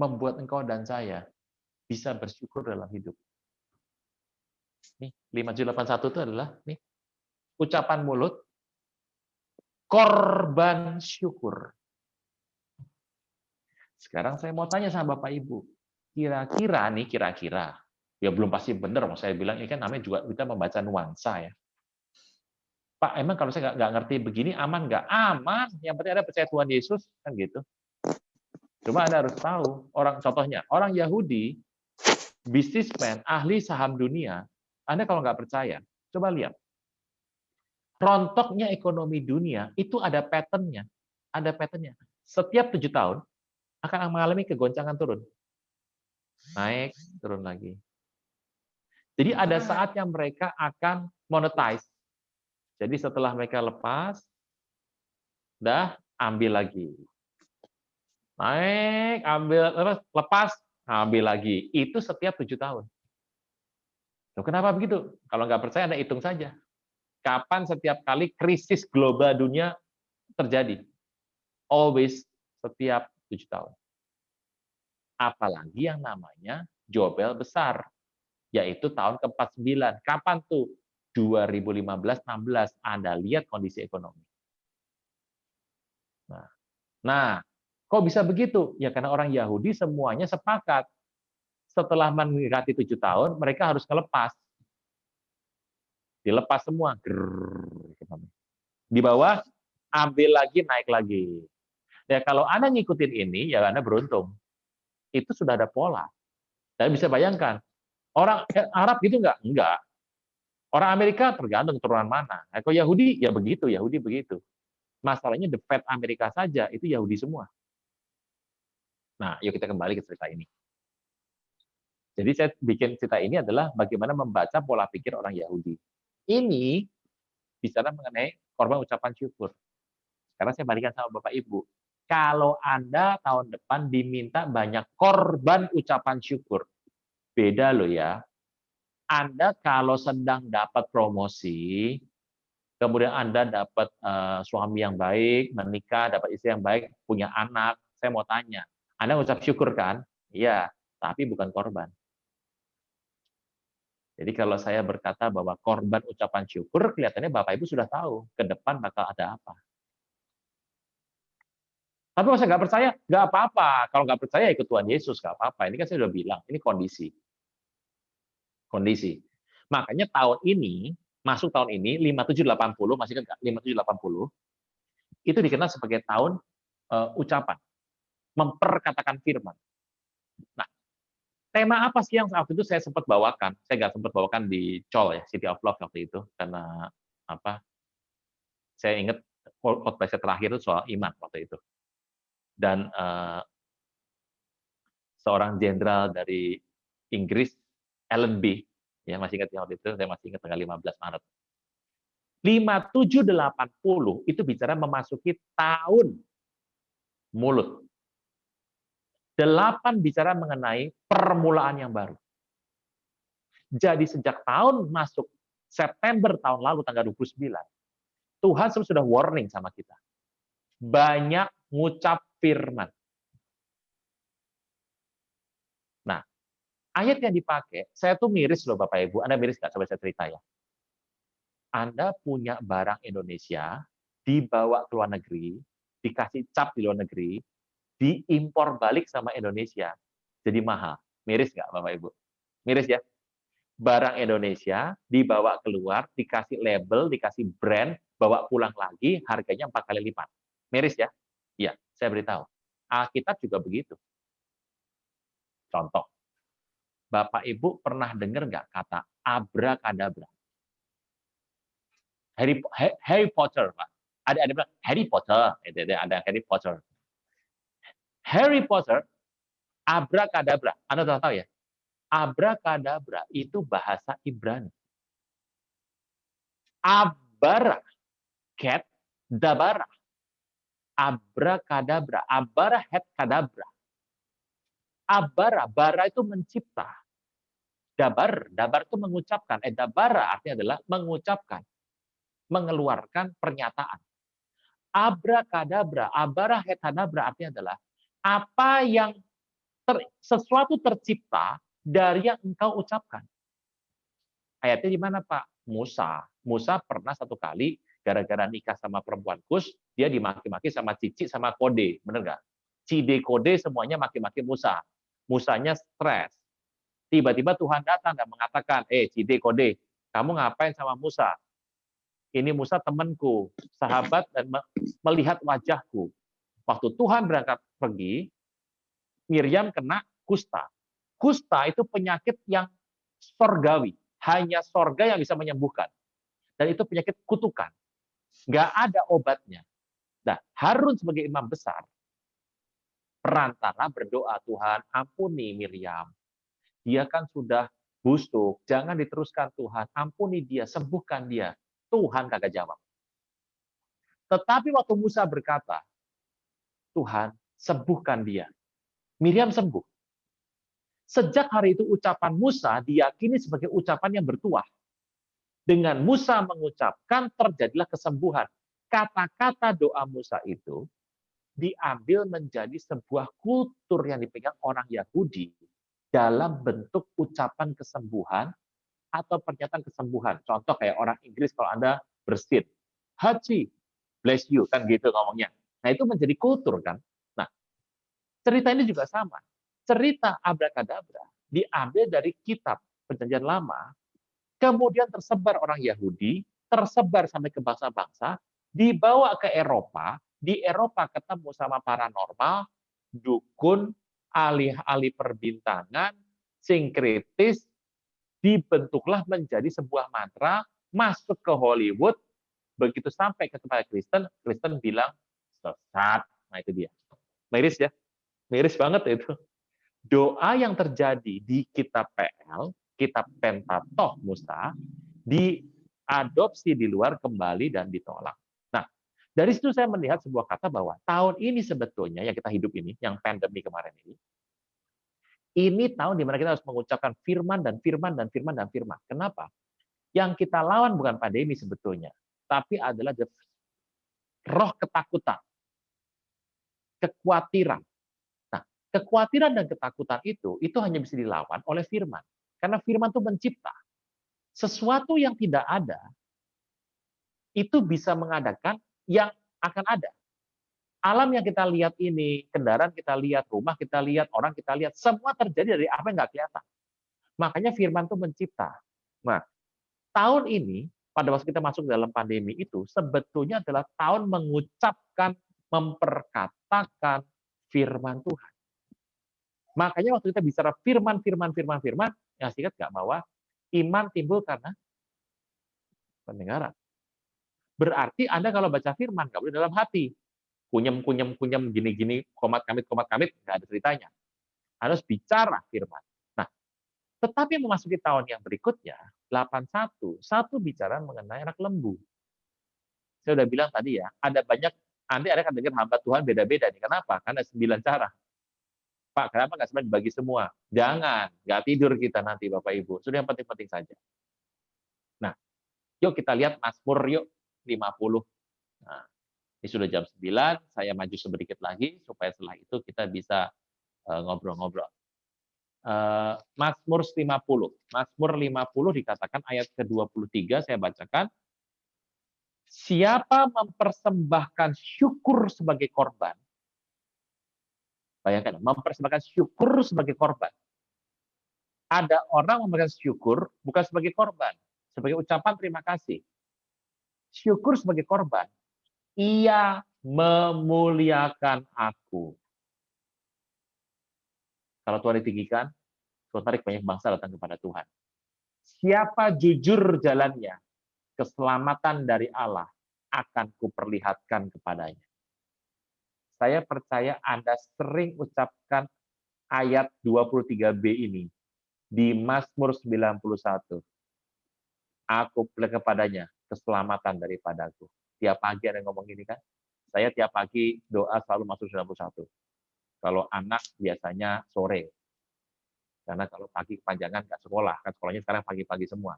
membuat engkau dan saya bisa bersyukur dalam hidup. Nih, 5781 itu adalah nih ucapan mulut korban syukur. Sekarang saya mau tanya sama Bapak Ibu, kira-kira, ya belum pasti benar, mau saya bilang ini kan namanya juga kita membaca nuansa ya. Pak, emang kalau saya nggak ngerti begini aman nggak? Aman, yang penting ada percaya Tuhan Yesus kan gitu. Cuma Anda harus tahu, contohnya orang Yahudi, bisnismen, ahli saham dunia, Anda kalau nggak percaya, coba lihat. Rontoknya ekonomi dunia itu ada pattern-nya. Ada pattern-nya. Setiap 7 tahun akan mengalami kegoncangan turun. Naik, turun lagi. Jadi ada saatnya mereka akan monetize. Jadi setelah mereka lepas, dah ambil lagi. Naik, ambil, lepas, ambil lagi. Itu setiap 7 tahun. Loh, kenapa begitu? Kalau nggak percaya, Anda hitung saja. Kapan setiap kali krisis global dunia terjadi? Always, setiap 7 tahun. Apalagi yang namanya Jobel besar, yaitu tahun ke-49. Kapan tuh? 2015-16. Anda lihat kondisi ekonomi. Nah, kok bisa begitu? Ya karena orang Yahudi semuanya sepakat. Setelah mendekati 7 tahun, mereka harus ngelepas. Dilepas semua. Di bawah, ambil lagi, naik lagi. Ya kalau Anda ngikutin ini, ya Anda beruntung. Itu sudah ada pola. Saya bisa bayangkan, orang Arab gitu nggak? Enggak. Orang Amerika tergantung turunan mana. Kalau Yahudi, ya begitu. Yahudi begitu. Masalahnya The Fed Amerika saja, itu Yahudi semua. Nah, yuk kita kembali ke cerita ini. Jadi saya bikin cerita ini adalah bagaimana membaca pola pikir orang Yahudi. Ini bicara mengenai korban ucapan syukur. Sekarang saya balikan sama Bapak Ibu. Kalau Anda tahun depan diminta banyak korban ucapan syukur, beda loh ya. Anda kalau sedang dapat promosi, kemudian Anda dapat suami yang baik, menikah, dapat istri yang baik, punya anak. Saya mau tanya, Anda ngucap syukur kan? Iya, tapi bukan korban. Jadi kalau saya berkata bahwa korban ucapan syukur, kelihatannya Bapak Ibu sudah tahu ke depan bakal ada apa. Tapi kalau saya nggak percaya, nggak apa-apa. Kalau nggak percaya ikut Tuhan Yesus, nggak apa-apa. Ini kan saya sudah bilang, ini kondisi. Kondisi. Makanya tahun ini, masuk tahun ini, 5780, masih kan 5780, itu dikenal sebagai tahun ucapan. Memperkatakan firman. Nah, tema apa sih yang waktu itu saya sempat bawakan? Saya nggak sempat bawakan di Col ya, City of Love waktu itu, karena apa? Saya ingat khotbah saya terakhir itu soal iman waktu itu. Dan seorang jenderal dari Inggris, Allenby, ya masih ingat waktu itu, saya masih ingat tanggal 15 Maret. 5780 itu bicara memasuki tahun mulut. 8 bicara mengenai permulaan yang baru. Jadi sejak tahun masuk September tahun lalu tanggal 29, Tuhan sudah warning sama kita. Banyak ngucap firman. Nah, ayat yang dipakai, saya tuh miris loh Bapak Ibu. Anda miris nggak? Coba saya cerita ya. Anda punya barang Indonesia, dibawa ke luar negeri, dikasih cap di luar negeri, diimpor balik sama Indonesia, jadi mahal. Miris nggak Bapak Ibu? Miris ya? Barang Indonesia dibawa keluar, dikasih label, dikasih brand, bawa pulang lagi, harganya 4 kali lipat. Miris ya? Iya, saya beritahu. Alkitab juga begitu. Contoh, Bapak Ibu pernah dengar nggak kata abrakadabra? Harry Potter, Pak. Ada bilang Harry Potter, ada Harry Potter. Harry Potter, abrakadabra. Anda sudah tahu ya? Abrakadabra itu bahasa Ibrani. Abara, ket, dabara. Abrakadabra, abara, het, kadabra. Abara, bara itu mencipta. Dabar itu mengucapkan. Dabara artinya adalah mengucapkan. Mengeluarkan pernyataan. Abrakadabra, abara, het, kadabra artinya adalah apa yang sesuatu tercipta dari yang engkau ucapkan. Ayatnya di mana, Pak? Musa. Musa pernah satu kali gara-gara nikah sama perempuan Kus, dia dimaki-maki sama Cici sama Kode, bener nggak? Cide Kode semuanya maki-maki Musa. Musanya stres. Tiba-tiba Tuhan datang dan mengatakan, Cide Kode, kamu ngapain sama Musa? Ini Musa temanku, sahabat dan melihat wajahku. Waktu Tuhan berangkat pergi, Miriam kena kusta. Kusta itu penyakit yang sorgawi. Hanya sorga yang bisa menyembuhkan. Dan itu penyakit kutukan. Nggak ada obatnya. Nah, Harun sebagai imam besar, perantara berdoa, Tuhan ampuni Miriam. Dia kan sudah busuk, jangan diteruskan Tuhan. Ampuni dia, sembuhkan dia. Tuhan kagak jawab. Tetapi waktu Musa berkata, Tuhan sembuhkan dia. Miriam sembuh. Sejak hari itu ucapan Musa diyakini sebagai ucapan yang bertuah. Dengan Musa mengucapkan terjadilah kesembuhan. Kata-kata doa Musa itu diambil menjadi sebuah kultur yang dipegang orang Yahudi dalam bentuk ucapan kesembuhan atau pernyataan kesembuhan. Contoh kayak orang Inggris kalau Anda bersin, Haji, bless you, kan gitu ngomongnya. Nah itu menjadi kultur kan. Nah cerita ini juga sama. Cerita abrakadabra diambil dari kitab Perjanjian Lama, kemudian tersebar orang Yahudi, tersebar sampai ke bangsa-bangsa, dibawa ke Eropa, di Eropa ketemu sama paranormal, dukun, alih-alih perbintangan, sinkritis, dibentuklah menjadi sebuah mantra, masuk ke Hollywood, begitu sampai ke tempat Kristen, Kristen bilang, sesat. Nah itu dia. Miris ya? Miris banget itu. Doa yang terjadi di kitab PL, kitab Pentateuch Musa, diadopsi di luar kembali dan ditolak. Nah, dari situ saya melihat sebuah kata bahwa tahun ini sebetulnya yang kita hidup ini, yang pandemi kemarin ini tahun di mana kita harus mengucapkan firman dan firman dan firman dan firman. Kenapa? Yang kita lawan bukan pandemi sebetulnya, tapi adalah roh ketakutan, kekhawatiran. Nah, kekhawatiran dan ketakutan itu hanya bisa dilawan oleh firman. Karena firman itu mencipta. Sesuatu yang tidak ada, itu bisa mengadakan yang akan ada. Alam yang kita lihat ini, kendaraan kita lihat, rumah kita lihat, orang kita lihat, semua terjadi dari apa yang nggak kelihatan. Makanya firman itu mencipta. Nah, tahun ini, pada waktu kita masuk dalam pandemi itu, sebetulnya adalah tahun mengucapkan, memperkatakan firman Tuhan. Makanya waktu kita bicara firman, yang ingat nggak bahwa iman timbul karena pendengaran. Berarti Anda kalau baca firman, nggak boleh dalam hati. Kunyem, gini-gini, komat kamit, nggak ada ceritanya. Harus bicara firman. Nah, tetapi memasuki tahun yang berikutnya, 81, satu bicara mengenai anak lembu. Saya udah bilang tadi ya, ada banyak, Anda akan dengar hamba Tuhan beda-beda nih. Kenapa? Karena 9 cara. Pak, kenapa nggak semua dibagi semua? Jangan, nggak tidur kita nanti Bapak Ibu. Sudah yang penting-penting saja. Nah, yuk kita lihat Mazmur yuk, 50. Nah, ini sudah jam 9, saya maju sedikit lagi, supaya setelah itu kita bisa ngobrol-ngobrol. Mazmur 50. Mazmur 50 dikatakan ayat ke-23, saya bacakan. Siapa mempersembahkan syukur sebagai korban? Bayangkan, mempersembahkan syukur sebagai korban. Ada orang mempersembahkan syukur bukan sebagai korban, sebagai ucapan terima kasih. Syukur sebagai korban. Ia memuliakan aku. Kalau Tuhan ditinggikan, Tuhan tarik banyak bangsa datang kepada Tuhan. Siapa jujur jalannya, keselamatan dari Allah akan kuperlihatkan kepadanya. Saya percaya Anda sering ucapkan ayat 23b ini di Mazmur 91. Aku perlihatkan kepadanya keselamatan daripadaku. Tiap pagi ada yang ngomong gini kan? Saya tiap pagi doa selalu masuk 91. Kalau anak biasanya sore. Karena kalau pagi kepanjangan nggak sekolah. Kan sekolahnya sekarang pagi-pagi semua.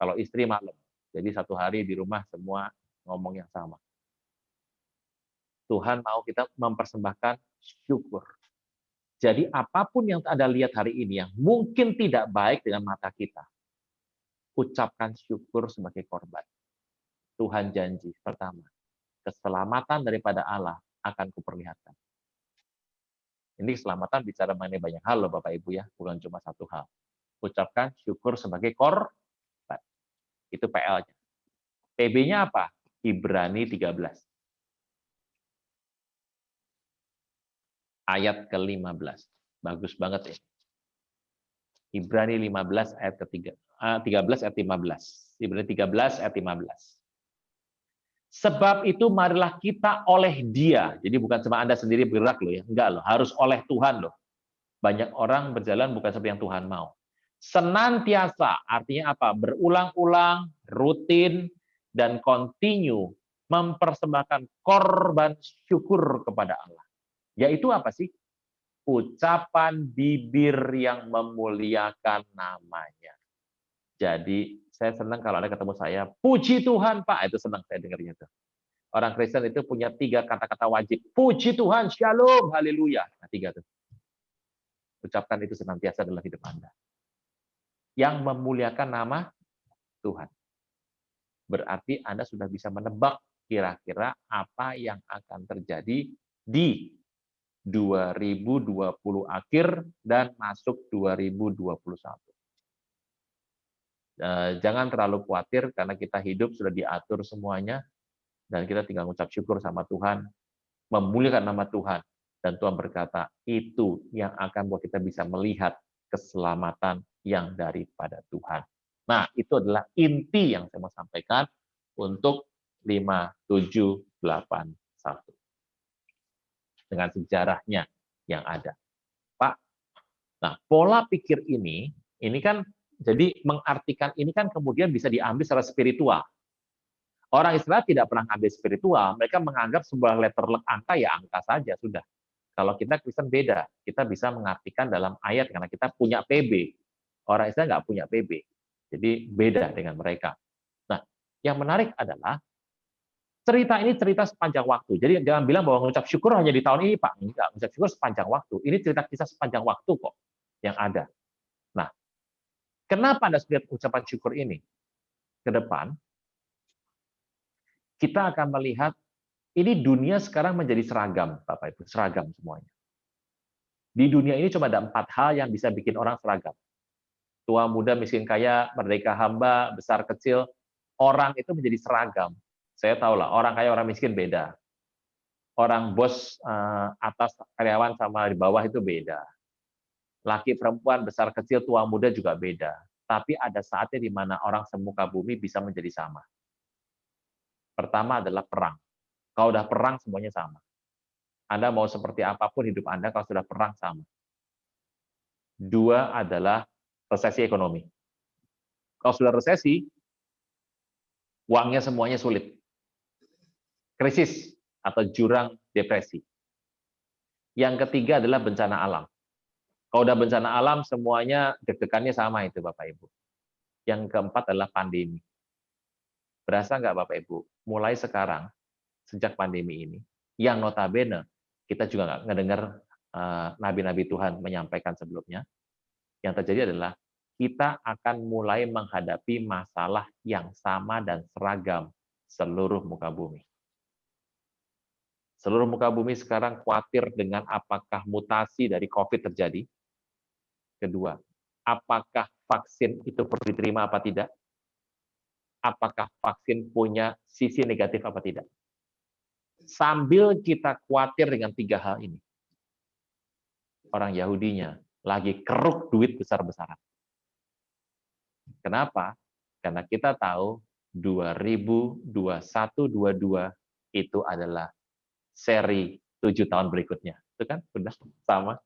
Kalau istri malam. Jadi satu hari di rumah semua ngomong yang sama. Tuhan mau kita mempersembahkan syukur. Jadi apapun yang Anda lihat hari ini yang mungkin tidak baik dengan mata kita, ucapkan syukur sebagai korban. Tuhan janji, pertama, keselamatan daripada Allah akan kuperlihatkan. Ini keselamatan bicara mengenai banyak hal loh Bapak Ibu ya, bukan cuma satu hal. Ucapkan syukur sebagai korban. Itu PL-nya. TB-nya apa? Ibrani 13. Ayat ke-15. Bagus banget ya. Ibrani 15 ayat ke-13 ayat 15. Ibrani 13 ayat 15. Sebab itu marilah kita oleh Dia. Jadi bukan cuma Anda sendiri bergerak loh ya. Enggak loh, harus oleh Tuhan loh. Banyak orang berjalan bukan seperti yang Tuhan mau. Senantiasa, artinya apa? Berulang-ulang, rutin, dan continue mempersembahkan korban syukur kepada Allah. Yaitu apa sih? Ucapan bibir yang memuliakan namanya. Jadi saya senang kalau ada ketemu saya, puji Tuhan Pak, itu senang saya dengarnya tuh. Orang Kristen itu punya 3 kata-kata wajib, puji Tuhan, shalom, haleluya. Nah, 3 tuh. Ucapkan itu senantiasa dalam hidup Anda. Yang memuliakan nama Tuhan. Berarti Anda sudah bisa menebak kira-kira apa yang akan terjadi di 2020 akhir dan masuk 2021. Jangan terlalu khawatir karena kita hidup sudah diatur semuanya dan kita tinggal mengucap syukur sama Tuhan, memuliakan nama Tuhan, dan Tuhan berkata itu yang akan buat kita bisa melihat keselamatan yang daripada Tuhan. Nah, itu adalah inti yang saya mau sampaikan untuk 5781 dengan sejarahnya yang ada. Pak, nah pola pikir ini kan jadi mengartikan ini kan kemudian bisa diambil secara spiritual. Orang Israel tidak pernah ngambil spiritual, mereka menganggap sebuah letter angka ya angka saja sudah. Kalau kita Kristen beda, kita bisa mengartikan dalam ayat karena kita punya PB. Orang Israel nggak punya PB, jadi beda dengan mereka. Nah, Yang menarik adalah cerita ini cerita sepanjang waktu. Jadi jangan bilang bahwa mengucap syukur hanya di tahun ini, Pak. Enggak, mengucap syukur sepanjang waktu. Ini cerita kisah sepanjang waktu kok yang ada. Nah, kenapa Anda lihat ucapan syukur ini? Ke depan, kita akan melihat ini dunia sekarang menjadi seragam, Bapak Ibu, seragam semuanya. Di dunia ini cuma ada 4 hal yang bisa bikin orang seragam. Tua, muda, miskin, kaya, merdeka, hamba, besar, kecil, orang itu menjadi seragam. Saya tahu lah, orang kaya, orang miskin beda. Orang bos atas karyawan sama di bawah itu beda. Laki, perempuan, besar, kecil, tua, muda juga beda. Tapi ada saatnya di mana orang semuka bumi bisa menjadi sama. Pertama adalah perang. Kalau udah perang, semuanya sama. Anda mau seperti apapun hidup Anda, kalau sudah perang, sama. 2 adalah resesi ekonomi. Kalau sudah resesi, uangnya semuanya sulit. Krisis atau jurang depresi. Yang ketiga adalah bencana alam. Kalau udah bencana alam, semuanya deg-degannya sama itu, Bapak Ibu. Yang keempat adalah pandemi. Berasa nggak, Bapak Ibu? Mulai sekarang, sejak pandemi ini, yang notabene kita juga nggak ngedengar nabi-nabi Tuhan menyampaikan sebelumnya, yang terjadi adalah kita akan mulai menghadapi masalah yang sama dan seragam seluruh muka bumi. Seluruh muka bumi sekarang khawatir dengan apakah mutasi dari COVID terjadi. Kedua, apakah vaksin itu perlu diterima apa tidak? Apakah vaksin punya sisi negatif apa tidak? Sambil kita khawatir dengan 3 hal ini, orang Yahudinya lagi keruk duit besar-besaran. Kenapa? Karena kita tahu 2021-22 itu adalah seri 7 tahun berikutnya. Itu kan sudah sama.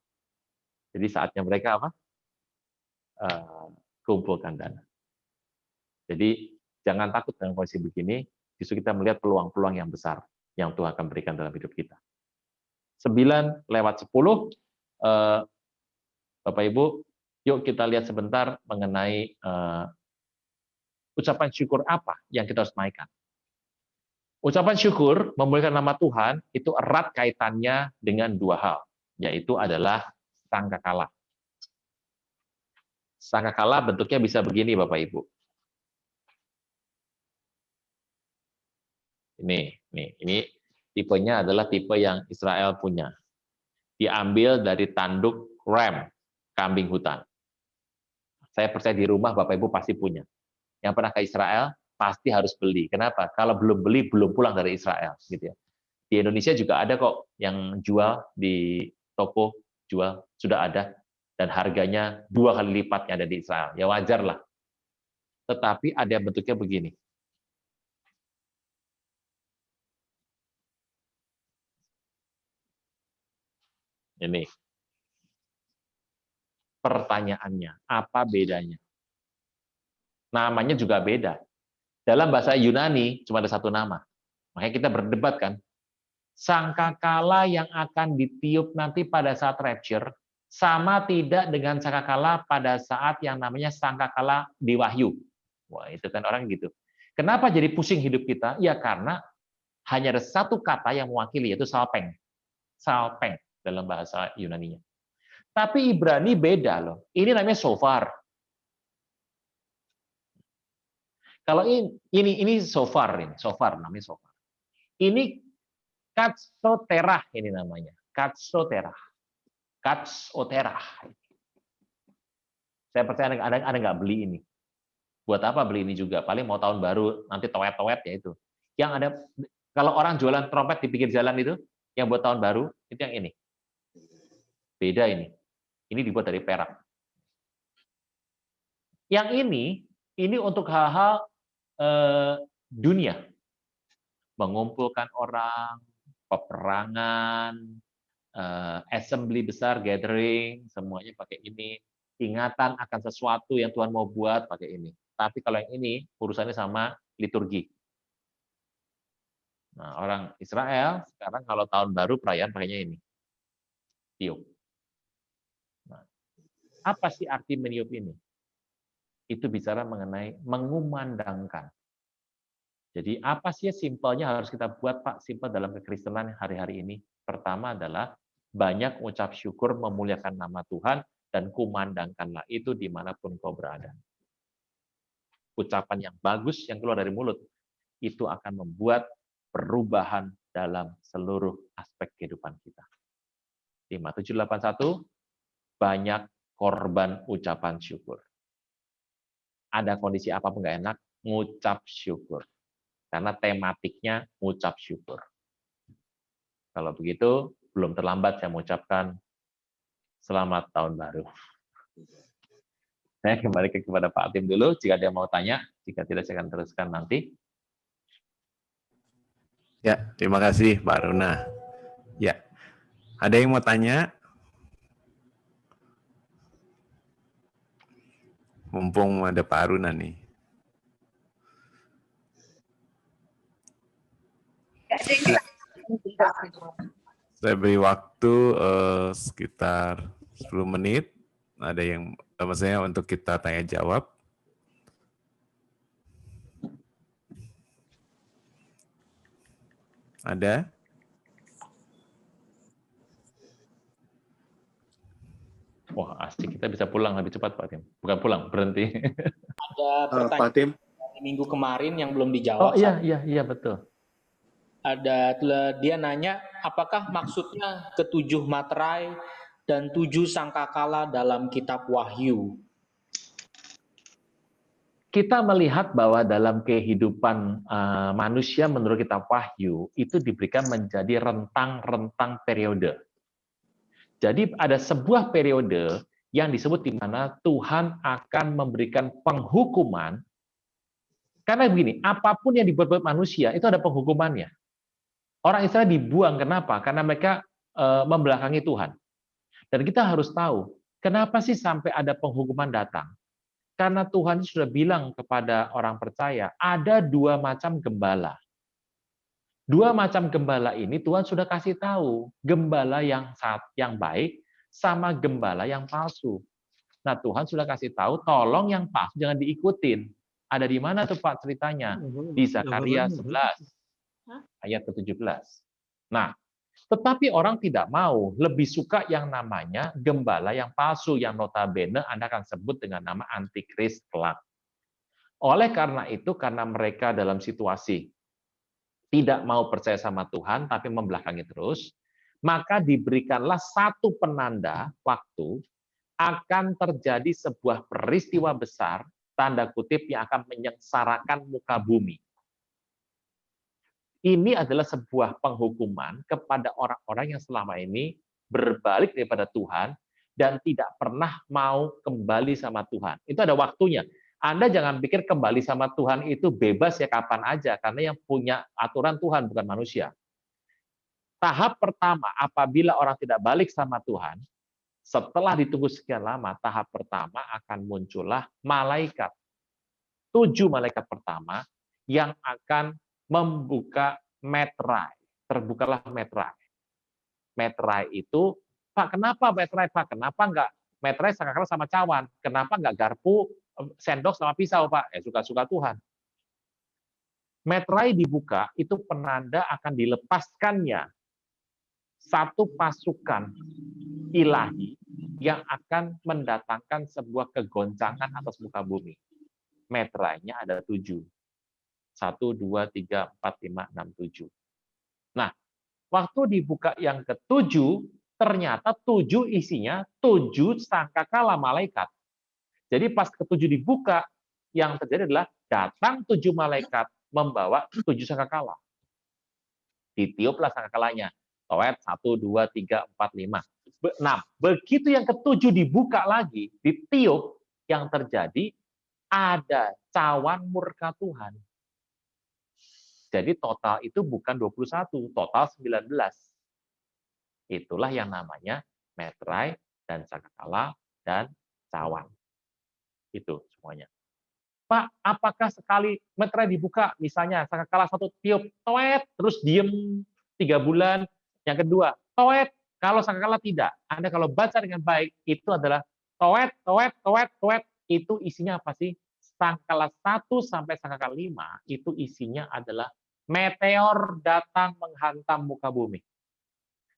Jadi saatnya mereka apa? Kumpulkan dana. Jadi jangan takut dengan kondisi begini, justru kita melihat peluang-peluang yang besar yang Tuhan akan berikan dalam hidup kita. 9:10, Bapak Ibu, yuk kita lihat sebentar mengenai ucapan syukur apa yang kita harus naikkan. Ucapan syukur memuliakan nama Tuhan itu erat kaitannya dengan 2 hal, yaitu adalah sangkakala. Sangkakala bentuknya bisa begini, Bapak Ibu. Ini tipenya adalah tipe yang Israel punya. Diambil dari tanduk ram, kambing hutan. Saya percaya di rumah Bapak Ibu pasti punya. Yang pernah ke Israel pasti harus beli. Kenapa? Kalau belum beli belum pulang dari Israel, gitu ya. Di Indonesia juga ada kok yang jual di toko, jual sudah ada dan harganya 2 kali lipatnya ada di Israel. Ya wajar lah. Tetapi ada yang bentuknya begini. Ini. Pertanyaannya, apa bedanya? Namanya juga beda. Dalam bahasa Yunani cuma ada 1 nama. Makanya kita berdebat kan. Sangkakala yang akan ditiup nanti pada saat rapture sama tidak dengan sangkakala pada saat yang namanya sangkakala di Wahyu. Wah, itu kan orang gitu. Kenapa jadi pusing hidup kita? Ya karena hanya ada 1 kata yang mewakili, yaitu salpeng. Salpeng dalam bahasa Yunaninya. Tapi Ibrani beda loh. Ini namanya shofar. Kalau ini shofar, namanya shofar. Ini katsoterah ini namanya. Katsoterah. Saya percaya Anda nggak beli ini. Buat apa beli ini juga? Paling mau tahun baru, nanti towet-towet ya itu. Yang ada, kalau orang jualan trompet di pinggir jalan itu, yang buat tahun baru, itu yang ini. Beda ini. Ini dibuat dari perak. Yang ini untuk hal-hal dunia. Mengumpulkan orang, peperangan, assembly besar, gathering, semuanya pakai ini. Ingatan akan sesuatu yang Tuhan mau buat pakai ini. Tapi kalau yang ini, urusannya sama liturgi. Nah, orang Israel sekarang kalau tahun baru perayaan pakainya ini. Tiup. Nah, apa sih arti meniup ini? Itu bicara mengenai mengumandangkan Jadi apa sih simpelnya harus kita buat, Pak, simpel dalam kekristenan hari-hari ini? Pertama adalah banyak ucap syukur, memuliakan nama Tuhan, dan kumandangkanlah itu dimanapun kau berada. Ucapan yang bagus yang keluar dari mulut, itu akan membuat perubahan dalam seluruh aspek kehidupan kita. 5781, banyak korban ucapan syukur. Ada kondisi apapun nggak enak, ngucap syukur. Karena tematiknya ngucap syukur. Kalau begitu, belum terlambat saya mengucapkan selamat tahun baru. Saya kembali kepada Pak Atim dulu, jika dia mau tanya, jika tidak saya akan teruskan nanti. Ya, terima kasih Pak Aruna. Ya, ada yang mau tanya? Mumpung ada Pak Aruna nih. Saya beri waktu sekitar 10 menit. Ada yang maksudnya untuk kita tanya jawab. Ada? Wah, asik, kita bisa pulang lebih cepat, Pak Tim. Bukan pulang, berhenti. Ada pertanyaan Pak Tim. minggu kemarin yang belum Oh dijawab. iya betul. Ada, dia nanya, apakah maksudnya ketujuh materai dan 7 sangkakala dalam kitab Wahyu? Kita melihat bahwa dalam kehidupan manusia menurut kitab Wahyu itu diberikan menjadi rentang-rentang periode. Jadi ada sebuah periode yang disebut di mana Tuhan akan memberikan penghukuman. Karena begini, apapun yang dibuat manusia itu ada penghukumannya. Orang Israel dibuang, kenapa? Karena mereka membelakangi Tuhan. Dan kita harus tahu, kenapa sih sampai ada penghukuman datang? Karena Tuhan sudah bilang kepada orang percaya, ada 2 macam gembala. 2 macam gembala ini Tuhan sudah kasih tahu, gembala yang baik sama gembala yang palsu. Nah, Tuhan sudah kasih tahu, tolong yang palsu jangan diikutin. Ada di mana tuh Pak ceritanya? Di Zakaria 11 ayat ke-17. Nah, tetapi orang tidak mau, lebih suka yang namanya gembala yang palsu, yang notabene Anda akan sebut dengan nama antikris kelak. Oleh karena itu, karena mereka dalam situasi tidak mau percaya sama Tuhan, tapi membelakangi terus, maka diberikanlah satu penanda waktu akan terjadi sebuah peristiwa besar, tanda kutip, yang akan menyengsarakan muka bumi. Ini adalah sebuah penghukuman kepada orang-orang yang selama ini berbalik daripada Tuhan dan tidak pernah mau kembali sama Tuhan. Itu ada waktunya. Anda jangan pikir kembali sama Tuhan itu bebas ya kapan aja, karena yang punya aturan Tuhan bukan manusia. Tahap pertama, apabila orang tidak balik sama Tuhan, setelah ditunggu sekian lama, tahap pertama akan muncullah malaikat. 7 malaikat pertama yang akan membuka metrai. Terbukalah metrai. Metrai itu, Pak, kenapa metrai, Pak? Kenapa enggak metrai sangkakala sama cawan? Kenapa enggak garpu, sendok sama pisau, Pak? Suka-suka Tuhan. Metrai dibuka, itu penanda akan dilepaskannya satu pasukan ilahi yang akan mendatangkan sebuah kegoncangan atas muka bumi. Metrainya ada 7. 1, 2, 3, 4, 5, 6, 7. Nah, waktu dibuka yang ke-7, ternyata 7 isinya 7 sangkakala malaikat. Jadi pas ke-7 dibuka, yang terjadi adalah datang 7 malaikat membawa 7 sangkakala. Ditiuplah sangkakalanya. Toet 1, 2, 3, 4, 5. Nah, begitu yang ke-7 dibuka lagi, ditiup, yang terjadi ada cawan murka Tuhan. Jadi total itu bukan 21, total 19. Itulah yang namanya metrai dan sangkakala dan cawan. Itu semuanya. Pak, apakah sekali metrai dibuka, misalnya sangkakala 1 tiup, toet, terus diem 3 bulan, yang kedua, toet, kalau sangkakala tidak. Anda kalau baca dengan baik, itu adalah toet, toet, toet, toet, itu isinya apa sih? Sangkala 1 sampai sangkala 5 itu isinya adalah meteor datang menghantam muka bumi.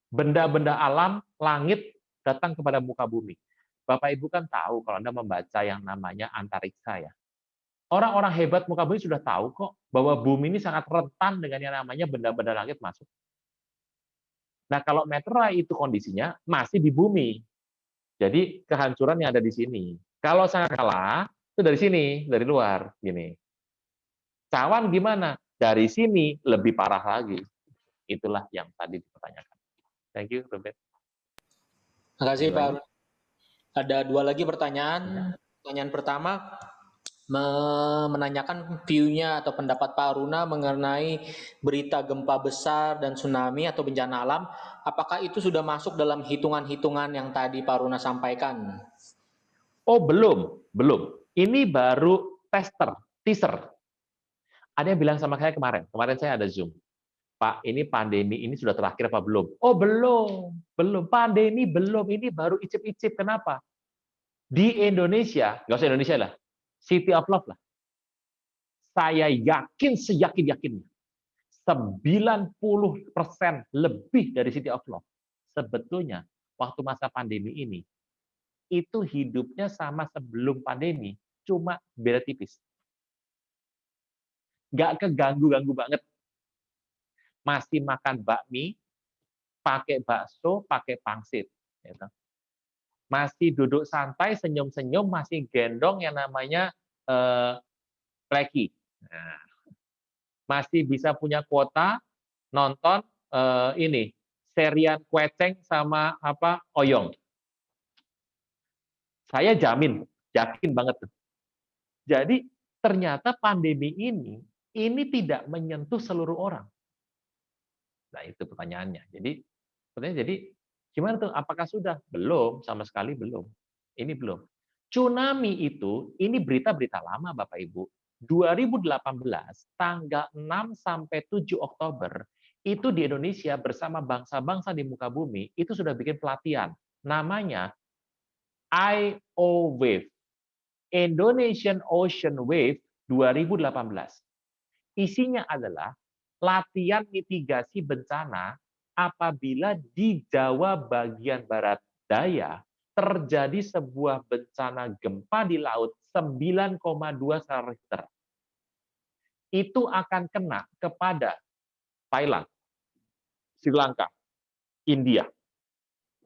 Benda-benda alam, langit datang kepada muka bumi. Bapak Ibu kan tahu kalau Anda membaca yang namanya antariksa ya. Orang-orang hebat muka bumi sudah tahu kok bahwa bumi ini sangat rentan dengan yang namanya benda-benda langit masuk. Nah, kalau meteor itu kondisinya masih di bumi. Jadi kehancuran yang ada di sini. Kalau sangkala itu dari sini, dari luar, gini. Cawan gimana? Dari sini lebih parah lagi. Itulah yang tadi dipertanyakan. Thank you, Robert. Terima kasih, Pak. Lagi? Ada 2 lagi pertanyaan. Pertanyaan pertama menanyakan view-nya atau pendapat Pak Aruna mengenai berita gempa besar dan tsunami atau bencana alam. Apakah itu sudah masuk dalam hitungan-hitungan yang tadi Pak Aruna sampaikan? Oh, belum. Ini baru teaser. Ada yang bilang sama saya kemarin saya ada Zoom. Pak, ini pandemi ini sudah terakhir apa belum? Oh, belum. Pandemi belum, ini baru icip-icip. Kenapa? Di Indonesia, nggak usah Indonesia lah, City of Love lah. Saya yakin seyakin-yakinnya, 90% lebih dari City of Love. Sebetulnya, waktu masa pandemi ini, itu hidupnya sama sebelum pandemi, cuma beda tipis. Nggak keganggu-ganggu banget. Masih makan bakmi, pakai bakso, pakai pangsit. Gitu. Masih duduk santai, senyum-senyum, masih gendong yang namanya pleki. Nah, masih bisa punya kuota nonton ini serian Kueceng sama Oyong. Saya yakin banget tuh. Jadi ternyata pandemi ini tidak menyentuh seluruh orang. Nah, itu pertanyaannya. Jadi gimana tuh? Apakah sudah? Belum, sama sekali belum. Ini belum. Tsunami itu, ini berita-berita lama Bapak Ibu. 2018, tanggal 6 sampai 7 Oktober, itu di Indonesia bersama bangsa-bangsa di muka bumi, itu sudah bikin pelatihan. Namanya IOWAVE, Indonesian Ocean Wave 2018. Isinya adalah latihan mitigasi bencana apabila di Jawa bagian barat daya terjadi sebuah bencana gempa di laut 9,2 skala Richter. Itu akan kena kepada Thailand, Sri Lanka, India,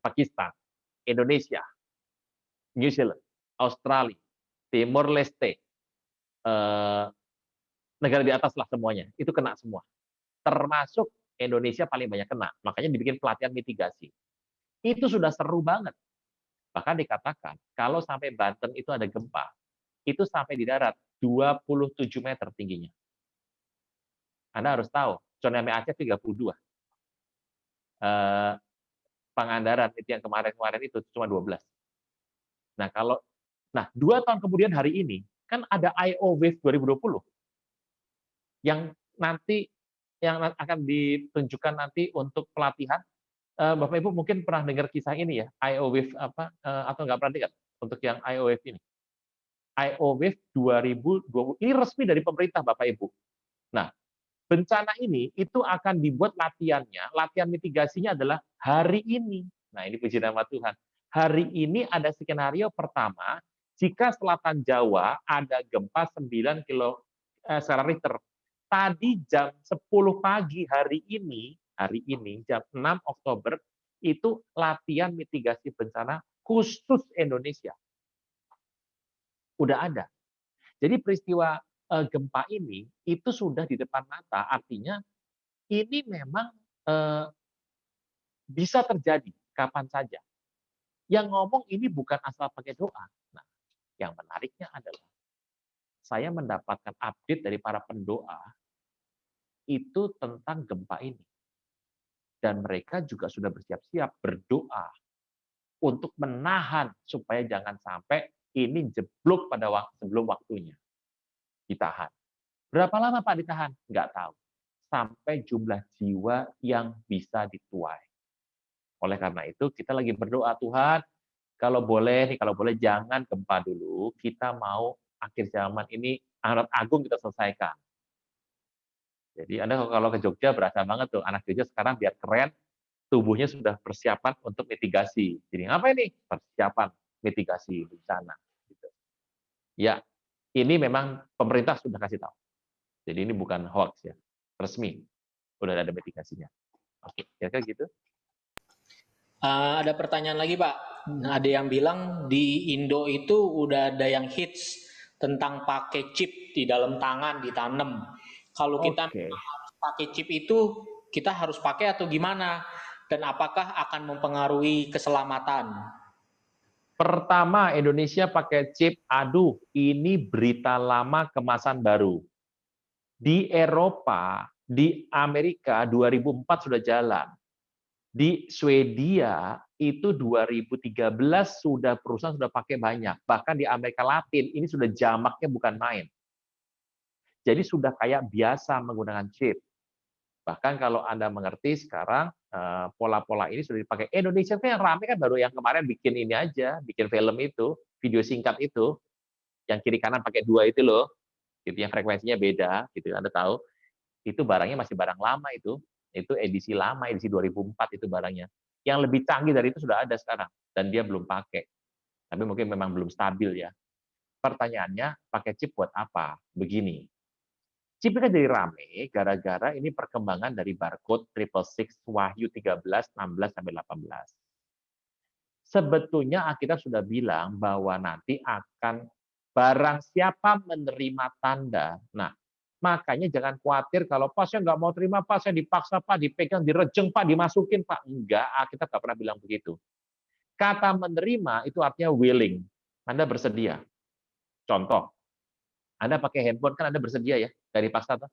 Pakistan, Indonesia, New Zealand, Australia, Timor Leste, negara di atas lah semuanya, itu kena semua. Termasuk Indonesia paling banyak kena, makanya dibikin pelatihan mitigasi. Itu sudah seru banget. Bahkan dikatakan, kalau sampai Banten itu ada gempa, itu sampai di darat 27 meter tingginya. Anda harus tahu, tsunami Aceh 32. Pangandaran itu yang kemarin-kemarin itu cuma 12. Nah, 2 tahun kemudian hari ini, kan ada IOWAVE 2020 yang akan ditunjukkan nanti untuk pelatihan. Bapak Ibu mungkin pernah dengar kisah ini ya, IOWAVE atau nggak pernah dengar untuk yang IOWAVE ini. IOWAVE 2020 ini resmi dari pemerintah Bapak Ibu. Nah, bencana ini itu akan dibuat latihannya, latihan mitigasinya adalah hari ini. Nah, ini puji nama Tuhan. Hari ini ada skenario pertama, jika selatan Jawa ada gempa 9 skala Richter. Tadi jam 10 pagi hari ini jam 6 Oktober, itu latihan mitigasi bencana khusus Indonesia. Udah ada. Jadi peristiwa gempa ini itu sudah di depan mata, artinya ini memang bisa terjadi kapan saja. Yang ngomong ini bukan asal pakai doa. Nah, yang menariknya adalah saya mendapatkan update dari para pendoa itu tentang gempa ini. Dan mereka juga sudah bersiap-siap berdoa untuk menahan supaya jangan sampai ini jeblok pada sebelum waktunya. Ditahan. Berapa lama Pak ditahan? Nggak tahu. Sampai jumlah jiwa yang bisa dituai. Oleh karena itu, kita lagi berdoa, Tuhan, kalau boleh jangan gempa dulu, kita mau akhir zaman ini amanat agung kita selesaikan. Jadi Anda kalau ke Jogja berasa banget tuh, anak Jogja sekarang biar keren, tubuhnya sudah persiapan untuk mitigasi. Jadi ngapain nih? Persiapan mitigasi bencana. Gitu. Ya, ini memang pemerintah sudah kasih tahu. Jadi ini bukan hoax ya, resmi. Sudah ada mitigasinya. Oke, kira-kira gitu. Ada pertanyaan lagi Pak. Ada yang bilang di Indo itu udah ada yang hits tentang pakai chip di dalam tangan ditanam. Kalau kita pakai chip itu, kita harus pakai atau gimana? Dan apakah akan mempengaruhi keselamatan? Pertama, Indonesia pakai chip. Aduh, ini berita lama kemasan baru. Di Eropa, di Amerika 2004 sudah jalan. Di Swedia itu 2013 sudah perusahaan sudah pakai banyak. Bahkan di Amerika Latin ini sudah jamaknya bukan main. Jadi sudah kayak biasa menggunakan chip. Bahkan kalau Anda mengerti sekarang pola-pola ini sudah dipakai. Indonesia kan yang rame kan baru yang kemarin bikin ini aja, bikin film itu, video singkat itu, yang kiri kanan pakai 2 itu loh, gitu yang frekuensinya beda, gitu Anda tahu. Itu barangnya masih barang lama itu edisi lama, edisi 2004 itu barangnya. Yang lebih canggih dari itu sudah ada sekarang, dan dia belum pakai. Tapi mungkin memang belum stabil ya. Pertanyaannya, pakai chip buat apa? Begini, chip kan jadi rame gara-gara ini perkembangan dari barcode 666 Wahyu 13, 16, sampai 18. Sebetulnya Alkitab sudah bilang bahwa nanti akan barang siapa menerima tanda. Nah, makanya jangan khawatir kalau Pak saya nggak mau terima Pak, saya dipaksa Pak, dipegang, direjeng Pak, dimasukin Pak. Enggak, Alkitab nggak pernah bilang begitu. Kata menerima itu artinya willing. Anda bersedia. Contoh, Anda pakai handphone kan Anda bersedia ya, nggak dipaksa tuh.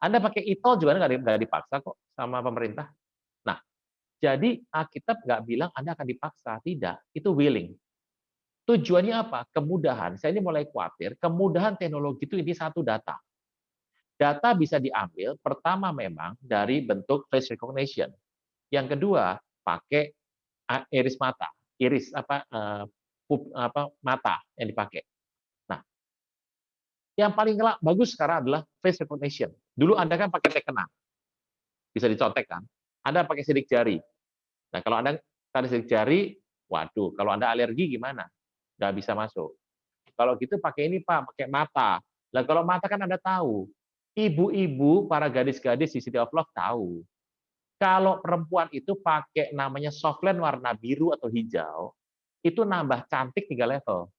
Anda pakai e-tol juga nggak dipaksa kok sama pemerintah. Nah, jadi Alkitab nggak bilang Anda akan dipaksa, tidak. Itu willing. Tujuannya apa? Kemudahan. Saya ini mulai khawatir, kemudahan teknologi itu ini satu data. Data bisa diambil, pertama memang dari bentuk face recognition. Yang kedua, pakai iris mata, mata yang dipakai. Nah, yang paling bagus sekarang adalah face recognition. Dulu Anda kan pakai tekenan, bisa dicontek kan? Anda pakai sidik jari. Nah, kalau Anda tadi sidik jari, waduh, kalau Anda alergi gimana? Nggak bisa masuk. Kalau gitu pakai ini Pak, pakai mata. Nah, kalau mata kan Anda tahu. Ibu-ibu, para gadis-gadis di City of Love tahu. Kalau perempuan itu pakai namanya softline warna biru atau hijau, itu nambah cantik 3 level.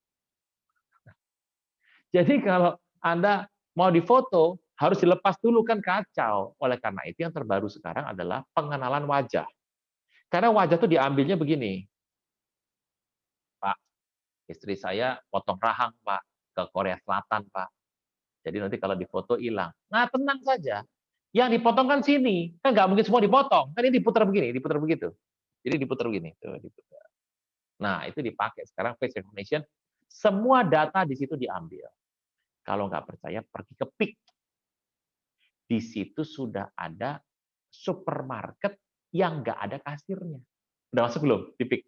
Jadi kalau Anda mau difoto, harus dilepas dulu kan kacau. Oleh karena itu yang terbaru sekarang adalah pengenalan wajah. Karena wajah itu diambilnya begini. Pak, istri saya potong rahang, Pak, ke Korea Selatan, Pak. Jadi nanti kalau difoto hilang. Nah, tenang saja. Yang dipotong kan sini. Kan nggak mungkin semua dipotong. Kan ini diputar begini, diputar begitu. Jadi diputar begini. Tuh, diputar. Nah, itu dipakai. Sekarang face recognition. Semua data di situ diambil. Kalau nggak percaya, pergi ke PIK. Di situ sudah ada supermarket yang nggak ada kasirnya. Udah masuk belum di PIK?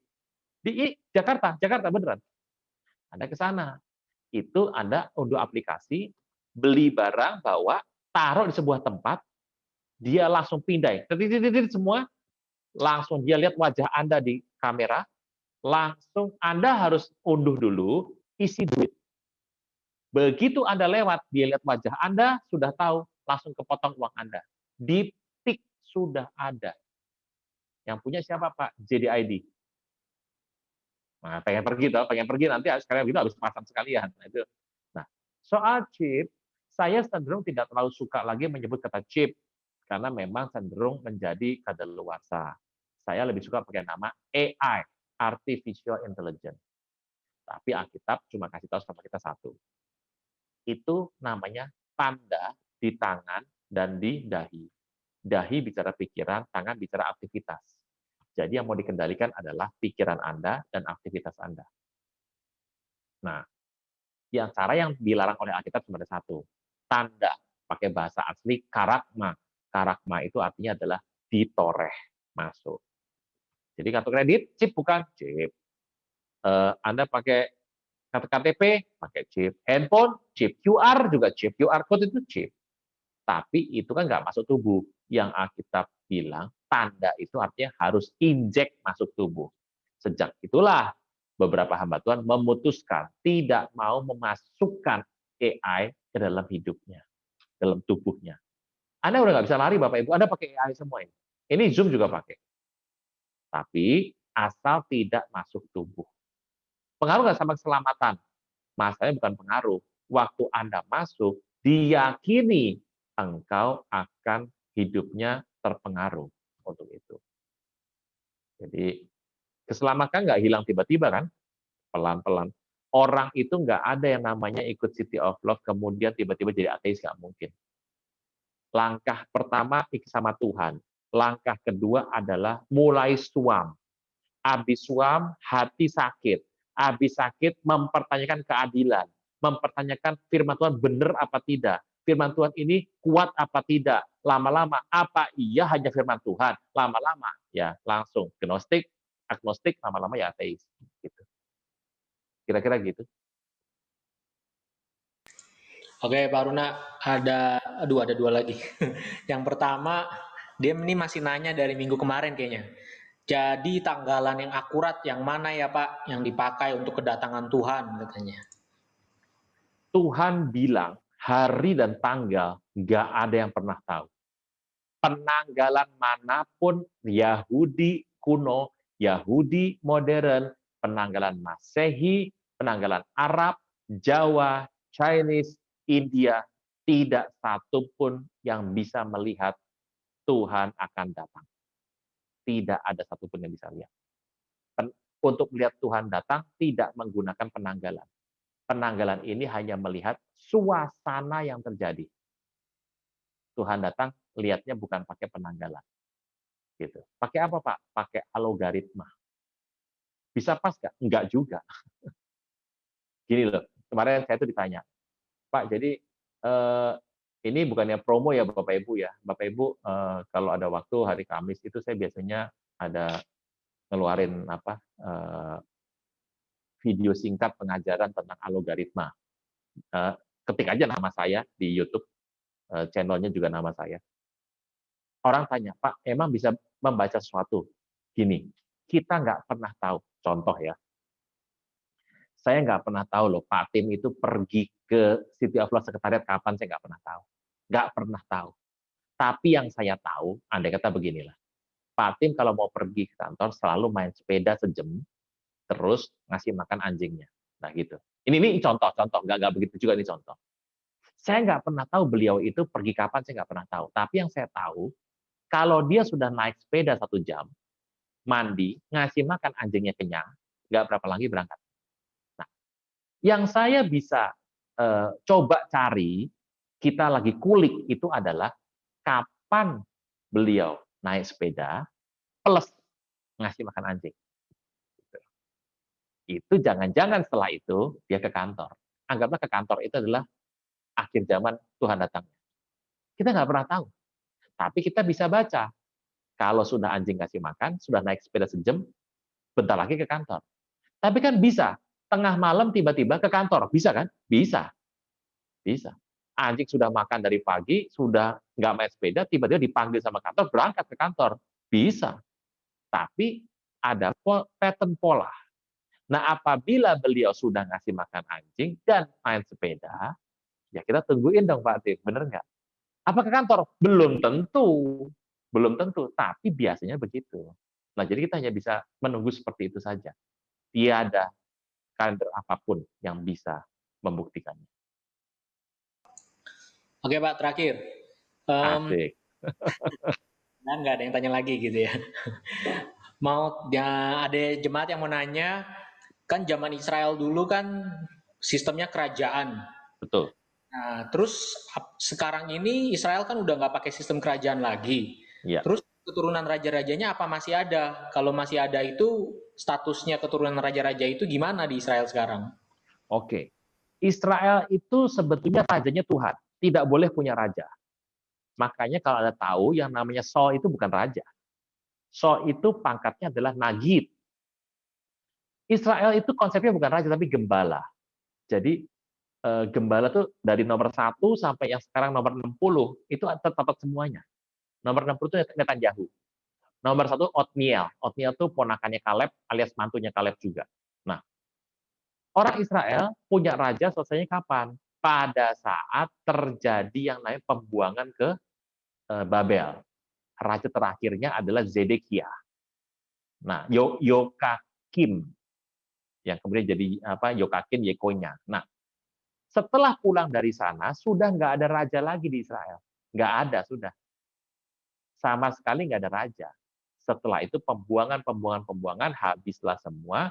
Di Jakarta beneran. Anda ke sana. Itu Anda unduh aplikasi, beli barang, bawa, taruh di sebuah tempat, dia langsung pindah. Semua, langsung dia lihat wajah Anda di kamera, langsung Anda harus unduh dulu, isi duit. Begitu Anda lewat, dia lihat wajah Anda, sudah tahu, langsung kepotong uang Anda. Di PIK sudah ada. Yang punya siapa Pak? JDID. Nah, pengen pergi nanti sekalian gitu habis pasang sekalian. Nah, soal chip, saya cenderung tidak terlalu suka lagi menyebut kata chip karena memang cenderung menjadi kadaluarsa. Saya lebih suka pakai nama AI, Artificial Intelligence. Tapi Alkitab cuma kasih tahu sama kita satu. Itu namanya tanda di tangan dan di dahi. Dahi bicara pikiran, tangan bicara aktivitas. Jadi yang mau dikendalikan adalah pikiran Anda dan aktivitas Anda. Nah, cara yang dilarang oleh Alkitab cuma ada satu. Tanda, pakai bahasa asli, karakma. Karakma itu artinya adalah ditoreh, masuk. Jadi kartu kredit, chip bukan? Chip. Anda pakai KTP pakai chip, handphone chip, QR juga chip, QR code itu chip. Tapi itu kan nggak masuk tubuh. Yang Alkitab bilang tanda itu artinya harus injek masuk tubuh. Sejak itulah beberapa hamba Tuhan memutuskan tidak mau memasukkan AI ke dalam hidupnya, dalam tubuhnya. Anda udah nggak bisa lari, Bapak Ibu. Anda pakai AI semua ini. Ini Zoom juga pakai. Tapi asal tidak masuk tubuh. Pengaruh nggak sama keselamatan? Masalahnya bukan pengaruh. Waktu Anda masuk, diyakini engkau akan hidupnya terpengaruh untuk itu. Jadi keselamatan nggak hilang tiba-tiba kan? Pelan-pelan. Orang itu nggak ada yang namanya ikut City of Love kemudian tiba-tiba jadi ateis, nggak mungkin. Langkah pertama sama Tuhan. Langkah kedua adalah mulai suam. Habis suam, hati sakit. Habis sakit, mempertanyakan keadilan. Mempertanyakan firman Tuhan benar apa tidak. Firman Tuhan ini kuat apa tidak. Lama-lama, apa iya hanya firman Tuhan. Lama-lama, ya langsung gnostik, agnostik, lama-lama ya ateis. Gitu. Kira-kira gitu. Oke, Pak Runa, ada dua lagi. Yang pertama, dia ini masih nanya dari minggu kemarin kayaknya. Jadi tanggalan yang akurat yang mana ya Pak yang dipakai untuk kedatangan Tuhan katanya? Tuhan bilang hari dan tanggal nggak ada yang pernah tahu. Penanggalan manapun Yahudi kuno, Yahudi modern, penanggalan Masehi, penanggalan Arab, Jawa, Chinese, India, tidak satu pun yang bisa melihat Tuhan akan datang. Tidak ada satupun yang bisa lihat. Untuk melihat Tuhan datang, tidak menggunakan penanggalan. Penanggalan ini hanya melihat suasana yang terjadi. Tuhan datang, lihatnya bukan pakai penanggalan. Gitu. Pakai apa, Pak? Pakai algoritma. Bisa pas nggak? Enggak juga. Gini loh, kemarin saya tuh ditanya, Pak, jadi ini bukannya promo ya Bapak Ibu ya. Bapak Ibu kalau ada waktu hari Kamis itu saya biasanya ada ngeluarin video singkat pengajaran tentang algoritma. Ketik aja nama saya di YouTube, channelnya juga nama saya. Orang tanya, Pak, emang bisa membaca sesuatu? Gini, kita nggak pernah tahu. Contoh ya, saya nggak pernah tahu loh, Pak Tim itu pergi ke City of Love Sekretariat kapan, saya nggak pernah tahu. Nggak pernah tahu. Tapi yang saya tahu, andai kata beginilah, Pak Tim kalau mau pergi ke kantor selalu main sepeda sejam, terus ngasih makan anjingnya. Nah gitu. Ini contoh, nggak begitu juga ini contoh. Saya nggak pernah tahu beliau itu pergi kapan, saya nggak pernah tahu. Tapi yang saya tahu, kalau dia sudah naik sepeda 1 jam, mandi, ngasih makan anjingnya kenyang, nggak berapa lagi berangkat. Nah, yang saya bisa coba cari, kita lagi kulik itu adalah kapan beliau naik sepeda plus ngasih makan anjing. Itu jangan-jangan setelah itu dia ke kantor. Anggaplah ke kantor itu adalah akhir zaman Tuhan datangnya. Kita nggak pernah tahu. Tapi kita bisa baca. Kalau sudah anjing kasih makan, sudah naik sepeda sejam, bentar lagi ke kantor. Tapi kan bisa. Tengah malam tiba-tiba ke kantor. Bisa kan? Bisa. Bisa. Anjing sudah makan dari pagi, sudah nggak main sepeda, tiba-tiba dipanggil sama kantor, berangkat ke kantor. Bisa. Tapi ada pattern pola. Nah, apabila beliau sudah ngasih makan anjing dan main sepeda, ya kita tungguin dong Pak Tim, bener nggak? Apa ke kantor? Belum tentu. Belum tentu, tapi biasanya begitu. Nah, jadi kita hanya bisa menunggu seperti itu saja. Tiada kalender apapun yang bisa membuktikannya. Oke Pak, terakhir. Asik. Nah, nggak ada yang tanya lagi gitu ya. Ada jemaat yang mau nanya, kan zaman Israel dulu kan sistemnya kerajaan. Betul. Nah, terus sekarang ini Israel kan udah nggak pakai sistem kerajaan lagi. Ya. Terus keturunan raja-rajanya apa masih ada? Kalau masih ada itu statusnya keturunan raja-raja itu gimana di Israel sekarang? Oke. Israel itu sebetulnya rajanya Tuhan. Tidak boleh punya raja. Makanya kalau Anda tahu yang namanya Saul itu bukan raja. Saul itu pangkatnya adalah Nagid. Israel itu konsepnya bukan raja tapi gembala. Jadi gembala tuh dari nomor 1 sampai yang sekarang nomor 60 itu tetap semuanya. Nomor 60 itu Netanyahu. Nomor 1 Otniel. Otniel itu ponakannya Kaleb alias mantunya Kaleb juga. Nah, orang Israel punya raja selesainya kapan? Pada saat terjadi yang namanya pembuangan ke Babel. Raja terakhirnya adalah Zedekiah. Nah, Yokakim yang kemudian jadi Yokakim Yekonya. Nah, setelah pulang dari sana sudah nggak ada raja lagi di Israel, nggak ada sudah, sama sekali nggak ada raja. Setelah itu pembuangan, habislah semua,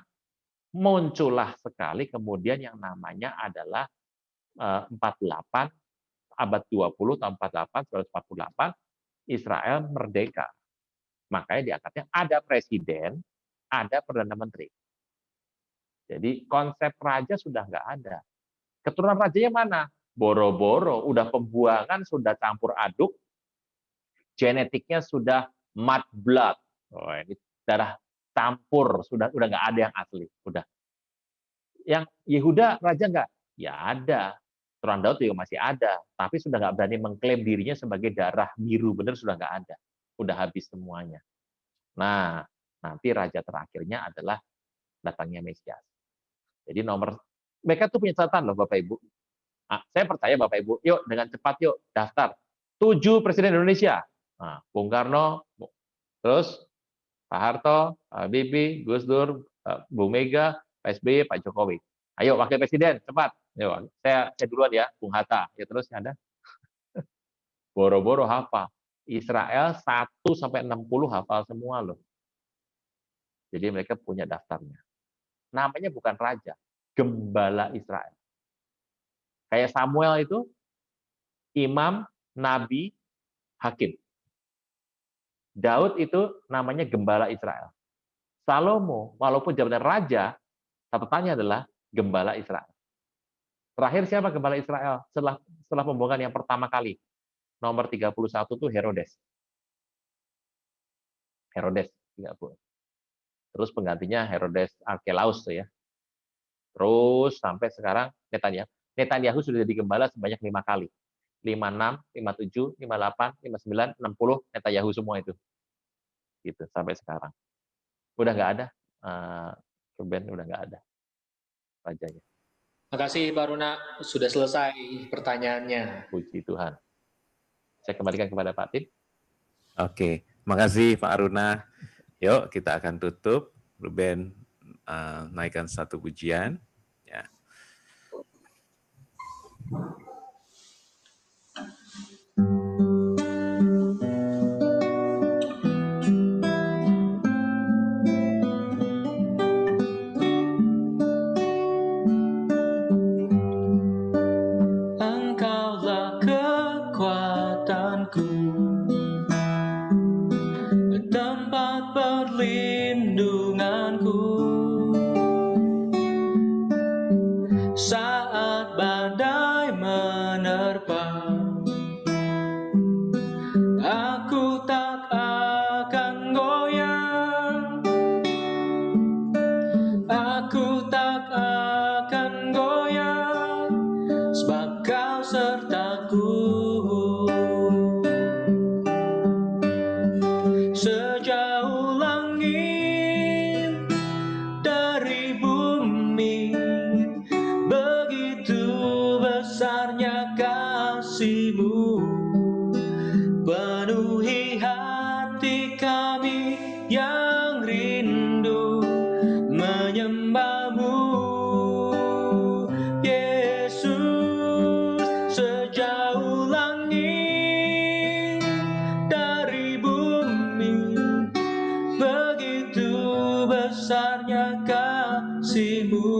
muncullah sekali kemudian yang namanya adalah 48 abad 20 tahun 48 1948 Israel merdeka. Makanya diangkatnya ada presiden, ada perdana menteri. Jadi konsep raja sudah nggak ada. Keturunan rajanya mana? Boro-boro, udah pembuangan, sudah campur aduk, genetiknya sudah mud blood. Oh, ini darah campur, sudah nggak ada yang asli. Udah. Yang Yehuda raja nggak? Ya ada. Keturunan Daud juga masih ada, tapi sudah nggak berani mengklaim dirinya sebagai darah biru, benar sudah nggak ada. Udah habis semuanya. Nah, nanti raja terakhirnya adalah datangnya Mesias. Jadi mereka tuh punya catatan loh Bapak Ibu. Saya percaya Bapak Ibu, yuk dengan cepat yuk daftar 7 presiden Indonesia. Nah, Bung Karno, terus Pak Harto, Pak Habibie, Gus Dur, Bu Mega, Pak SBY, Pak Jokowi. Ayo wakil presiden cepat. Yuk, saya duluan ya, Bung Hatta. Ya terus ada. Boro-boro hafal. Israel 1 sampai 60 hafal semua loh. Jadi mereka punya daftarnya. Namanya bukan raja, gembala Israel. Kayak Samuel itu imam, nabi, hakim. Daud itu namanya gembala Israel. Salomo, walaupun jabatan raja, catatannya adalah gembala Israel. Terakhir siapa gembala Israel? Setelah pembuangan yang pertama kali. Nomor 31 itu Herodes. Herodes 30. Terus penggantinya Herodes Archelaus ya. Terus sampai sekarang Netanyahu sudah jadi gembala sebanyak 5 kali. 56, 57, 58, 59, 60 Netanyahu semua itu. Gitu sampai sekarang. Udah nggak ada. Ruben udah nggak ada rajanya. Terima kasih Pak Runa, sudah selesai pertanyaannya. Puji Tuhan. Saya kembalikan kepada Pak Tim. Oke, makasih Pak Aruna. Yuk kita akan tutup. Ruben naikkan satu pujian. Ya. Engkaulah kekuatanku, tempat perlindunganku. Saat badai menerpa, aku tak akan goyah. Aku tak akan goyah, sebab Kau sertaku. Sejauh langit dari bumi, begitu besarnya kasih-Mu. Penuhi hati kami yang rindu menyembah-Mu, Yesus. Sejauh langit dari bumi, begitu besarnya kasih-Mu.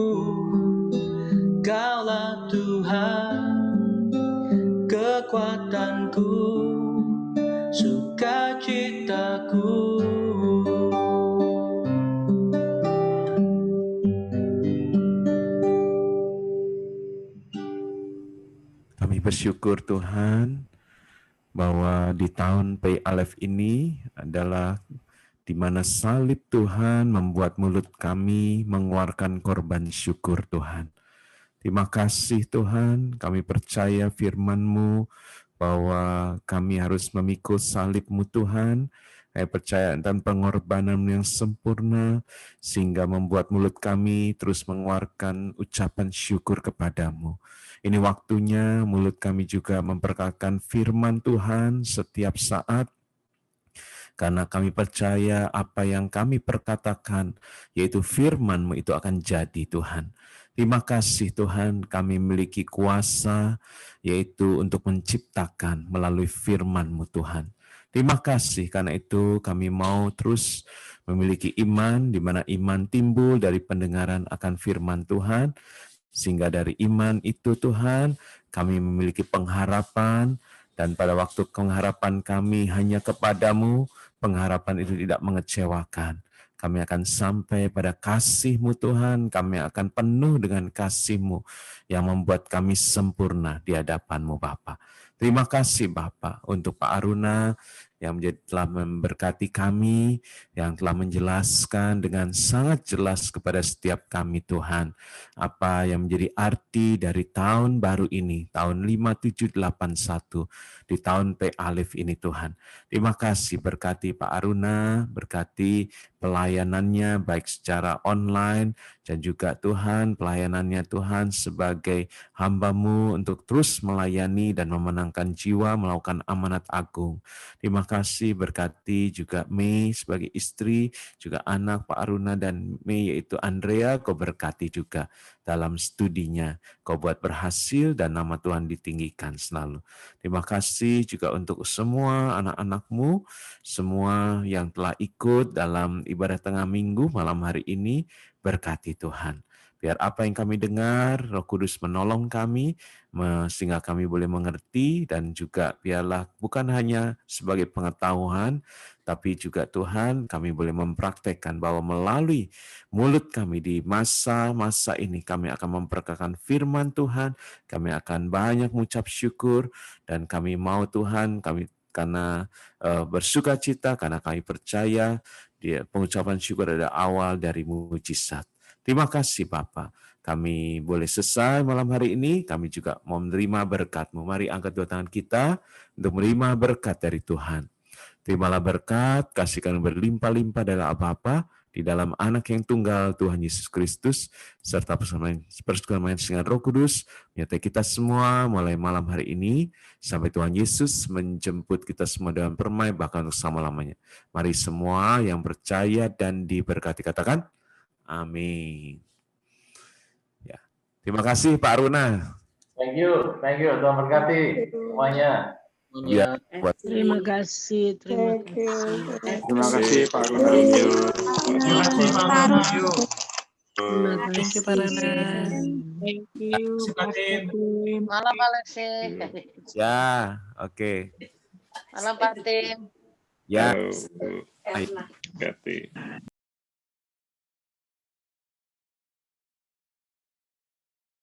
Kaulah Tuhan, kekuatanku, sukacitaku. Kami bersyukur Tuhan bahwa di tahun Pei Aleph ini adalah di mana salib Tuhan membuat mulut kami mengeluarkan korban syukur Tuhan. Terima kasih Tuhan, kami percaya firman-Mu bahwa kami harus memikul salib-Mu Tuhan. Kami percaya dan pengorbanan yang sempurna sehingga membuat mulut kami terus mengeluarkan ucapan syukur kepadamu. Ini waktunya mulut kami juga memperkatakan firman Tuhan setiap saat, karena kami percaya apa yang kami perkatakan, yaitu firman-Mu itu akan jadi Tuhan. Terima kasih Tuhan, kami memiliki kuasa, yaitu untuk menciptakan melalui firman-Mu Tuhan. Terima kasih, karena itu kami mau terus memiliki iman, di mana iman timbul dari pendengaran akan firman Tuhan, sehingga dari iman itu Tuhan, kami memiliki pengharapan, dan pada waktu pengharapan kami hanya kepadamu, pengharapan itu tidak mengecewakan. Kami akan sampai pada kasih-Mu Tuhan, kami akan penuh dengan kasih-Mu yang membuat kami sempurna di hadapan-Mu Bapa. Terima kasih Bapa untuk Pak Aruna yang telah memberkati kami, yang telah menjelaskan dengan sangat jelas kepada setiap kami Tuhan, apa yang menjadi arti dari tahun baru ini, tahun 5781, di tahun P Alif ini Tuhan. Terima kasih, berkati Pak Aruna, berkati pelayanannya baik secara online dan juga Tuhan pelayanannya Tuhan sebagai hamba-Mu untuk terus melayani dan memenangkan jiwa melakukan amanat agung. Terima kasih, berkati juga Mei sebagai istri, juga anak Pak Aruna dan Mei yaitu Andrea, Kau berkati juga dalam studinya. Kau buat berhasil dan nama Tuhan ditinggikan selalu. Terima kasih juga untuk semua anak-anak-Mu, semua yang telah ikut dalam ibadah tengah minggu malam hari ini, berkati Tuhan. Biar apa yang kami dengar, Roh Kudus menolong kami, sehingga kami boleh mengerti, dan juga biarlah bukan hanya sebagai pengetahuan, tapi juga Tuhan kami boleh mempraktekkan bahwa melalui mulut kami di masa-masa ini kami akan memperkatakan firman Tuhan, kami akan banyak mengucap syukur, dan kami mau Tuhan, kami karena bersuka cita, karena kami percaya pengucapan syukur adalah awal dari mujizat. Terima kasih Bapa. Kami boleh selesai malam hari ini, kami juga mau menerima berkat-Mu. Mari angkat dua tangan kita untuk menerima berkat dari Tuhan. Terimalah berkat, kasihkan berlimpah-limpah dalam apa-apa, di dalam anak yang tunggal Tuhan Yesus Kristus, serta persekutuan dengan Roh Kudus, menyertai kita semua mulai malam hari ini, sampai Tuhan Yesus menjemput kita semua dalam permai, bahkan untuk selama-lamanya. Mari semua yang percaya dan diberkati katakan, amin. Ya. Terima kasih Pak Aruna. Thank you. Tuhan berkati semuanya. Ya, Terima kasih. Terima kasih Pak Aruna. Terima kasih Pak Aruna. Thank you Pak Aruna. Thank you Pak Tim. Malam Pak Lexi. Ya, oke. Malam Pak Tim. Ya. Halo.